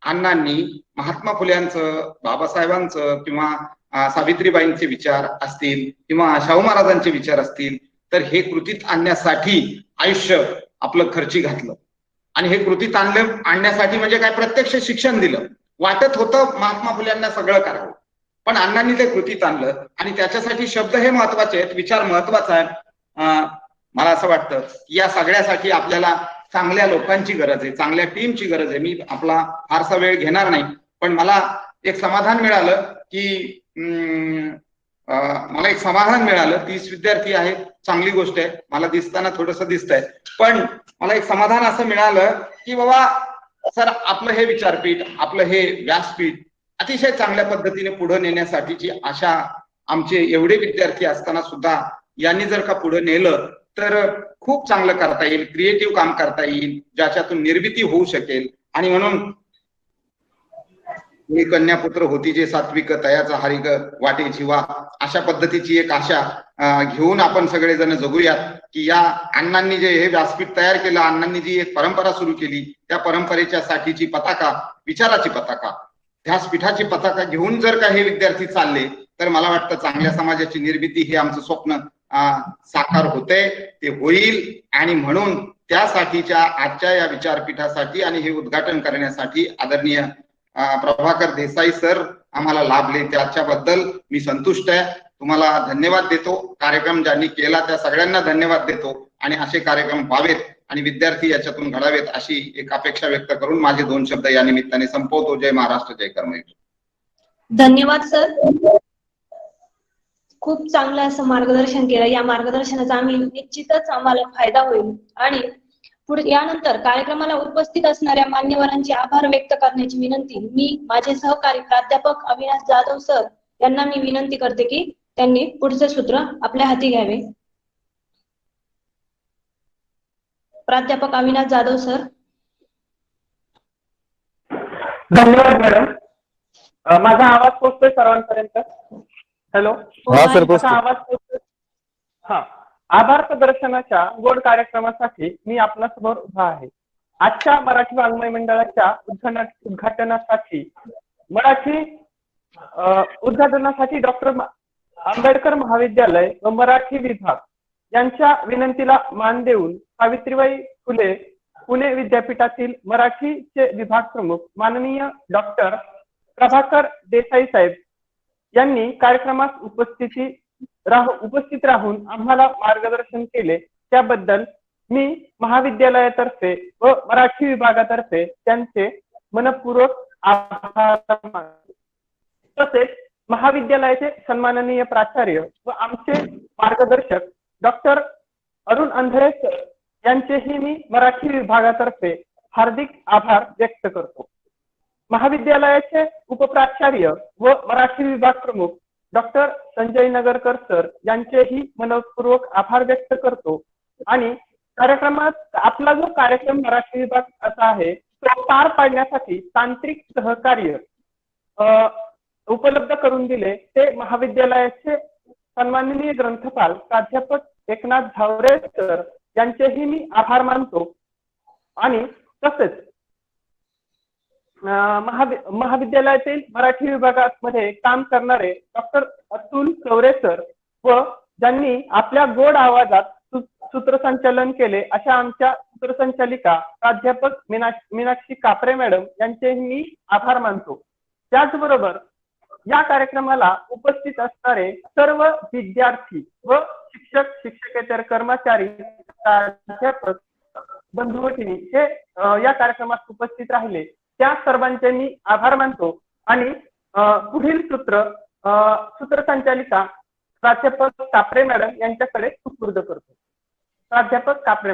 अण्णांनी, महात्मा फुल्यांचं, बाबासाहेबांचं किंवा सावित्रीबाईंचे विचार असतील किंवा शाहू महाराजांचे विचार असतील, तर हे कृतीत आणण्यासाठी आयुष्य आपलं खर्ची घातलं. आणि हे कृतीत आणण्यासाठी म्हणजे काय, प्रत्यक्ष शिक्षण दिलं. वाटत होतं महात्मा फुल्यांना सगळं करावं, पण अण्णांनी ते कृतीत आणलं. आणि त्याच्यासाठी शब्द हे महत्वाचे आहेत, विचार महत्वाचा आहे. मला असं वाटतं की या सगळ्यासाठी आपल्याला चांगल्या लोकांची गरज आहे, चांगल्या टीमची गरज आहे. मी आपला फारसा वेळ घेणार नाही, पण मला एक समाधान मिळालं की मला एक समाधान मिळालं. 30 विद्यार्थी आहेत, चांगली गोष्ट आहे, मला दिसताना थोडंसं दिसतंय, पण मला एक समाधान असं मिळालं की बाबा सर, आपलं हे विचारपीठ, आपलं हे व्यासपीठ अतिशय चांगल्या पद्धतीने पुढे नेण्यासाठीची आशा आमचे एवढे विद्यार्थी असताना सुद्धा यांनी जर का पुढे नेलं तर खूप चांगलं करता येईल, क्रिएटिव्ह काम करता येईल, ज्याच्यातून निर्मिती होऊ शकेल. आणि म्हणून मी कन्यापुत्र होती जे सात्विक, तयाचा हरिक वाटे जीवा, अशा पद्धतीची एक आशा घेऊन आपण सगळेजण जगूयात की या अण्णांनी जे हे व्यासपीठ तयार केलं, अण्णांनी जी एक परंपरा सुरू केली, त्या परंपरेच्या साठीची पताका, विचाराची पताका, व्यासपीठाची पताका घेऊन जर का हे विद्यार्थी चालले, तर मला वाटतं चांगल्या समाजाची निर्मिती हे आमचं स्वप्न साकार होते, ते होईल. आणि म्हणून त्यासाठीच्या आजच्या या विचारपीठासाठी आणि हे उद्घाटन करण्यासाठी आदरणीय प्रभाकर देसाई सर आम्हाला लाभले, त्याच्याबद्दल मी संतुष्ट आहे. तुम्हाला धन्यवाद देतो. कार्यक्रम ज्यांनी केला त्या सगळ्यांना धन्यवाद देतो. आणि असे कार्यक्रम व्हावेत आणि विद्यार्थी याच्यातून घडावेत अशी एक अपेक्षा व्यक्त करून माझे 2 शब्द या निमित्ताने संपवतो. जय महाराष्ट्र, जय कर्मवीर. धन्यवाद सर, खूप चांगलं असं मार्गदर्शन केलं. या मार्गदर्शनाचा आम्ही निश्चितच आम्हाला फायदा होईल. आणि यानंतर कार्यक्रमाला उपस्थित असणाऱ्या मान्यवरांचे आभार व्यक्त करण्याची विनंती मी माझे सहकारी प्राध्यापक अविनाश जाधव सर यांना मी विनंती करते की त्यांनी पुढचे सूत्र आपल्या हाती घ्यावे. प्राध्यापक अविनाश जाधव सर. धन्यवाद मॅडम. माझा आवाज पोहोचतोय सर्वांपर्यंत? हॅलो, हा, सर, माझा आवाज पोहोचतोय? हा. आभार प्रदर्शनाच्या गोड कार्यक्रमासाठी मी आपल्यासमोर उभा आहे. आजच्या मराठी वाङ्मय मंडळाच्या उद्घाटनासाठी डॉक्टर आंबेडकर महाविद्यालय व मराठी विभाग यांच्या विनंतीला मान देऊन सावित्रीबाई फुले पुणे विद्यापीठातील मराठीचे विभाग प्रमुख माननीय डॉक्टर प्रभाकर देसाई साहेब यांनी कार्यक्रमास उपस्थित राहून आम्हाला मार्गदर्शन केले त्याबद्दल मी महाविद्यालयातर्फे व मराठी विभागातर्फे त्यांचे मनपूर्वक आभार मानतो. तसेच महाविद्यालयाचे सन्माननीय प्राचार्य व आमचे मार्गदर्शक डॉक्टर अरुण अंधरे सर यांचेही मी मराठी विभागातर्फे हार्दिक आभार व्यक्त करतो. महाविद्यालयाचे उपप्राचार्य व मराठी विभाग प्रमुख डॉक्टर संजय नगरकर सर यांचेही मनपूर्वक आभार व्यक्त करतो. आणि कार्यक्रमात आपला जो कार्यक्रम मराठी विभाग असा आहे तो पार पाडण्यासाठी तांत्रिक सहकार्य उपलब्ध करून दिले ते महाविद्यालयाचे सन्माननीय ग्रंथपाल प्राध्यापक एकनाथ झावरे सर यांचेही मी आभार मानतो. आणि तसेच महाविद्यालयातील मराठी विभागामध्ये काम करणारे डॉक्टर अतुल चौरे सर व ज्यांनी आपल्या गोड आवाजात सूत्रसंचालन केले अशा आमच्या सूत्रसंचालिका प्राध्यापक मीनाक्षी कापरे मॅडम यांचे मी आभार मानतो. त्याचबरोबर या कार्यक्रमाला उपस्थित असणारे सर्व विद्यार्थी व शिक्षक शिक्षकेतर कर्मचारी प्राध्यापक बंधू भगिनी हे या कार्यक्रमात उपस्थित राहिले त्या सर्वांचे मी आभार मानतो. आणि पुढील सूत्रसंचालिका प्राध्यापक कापरे मॅडम यांच्याकडे सुपूर्द करतो. प्राध्यापक कापरे.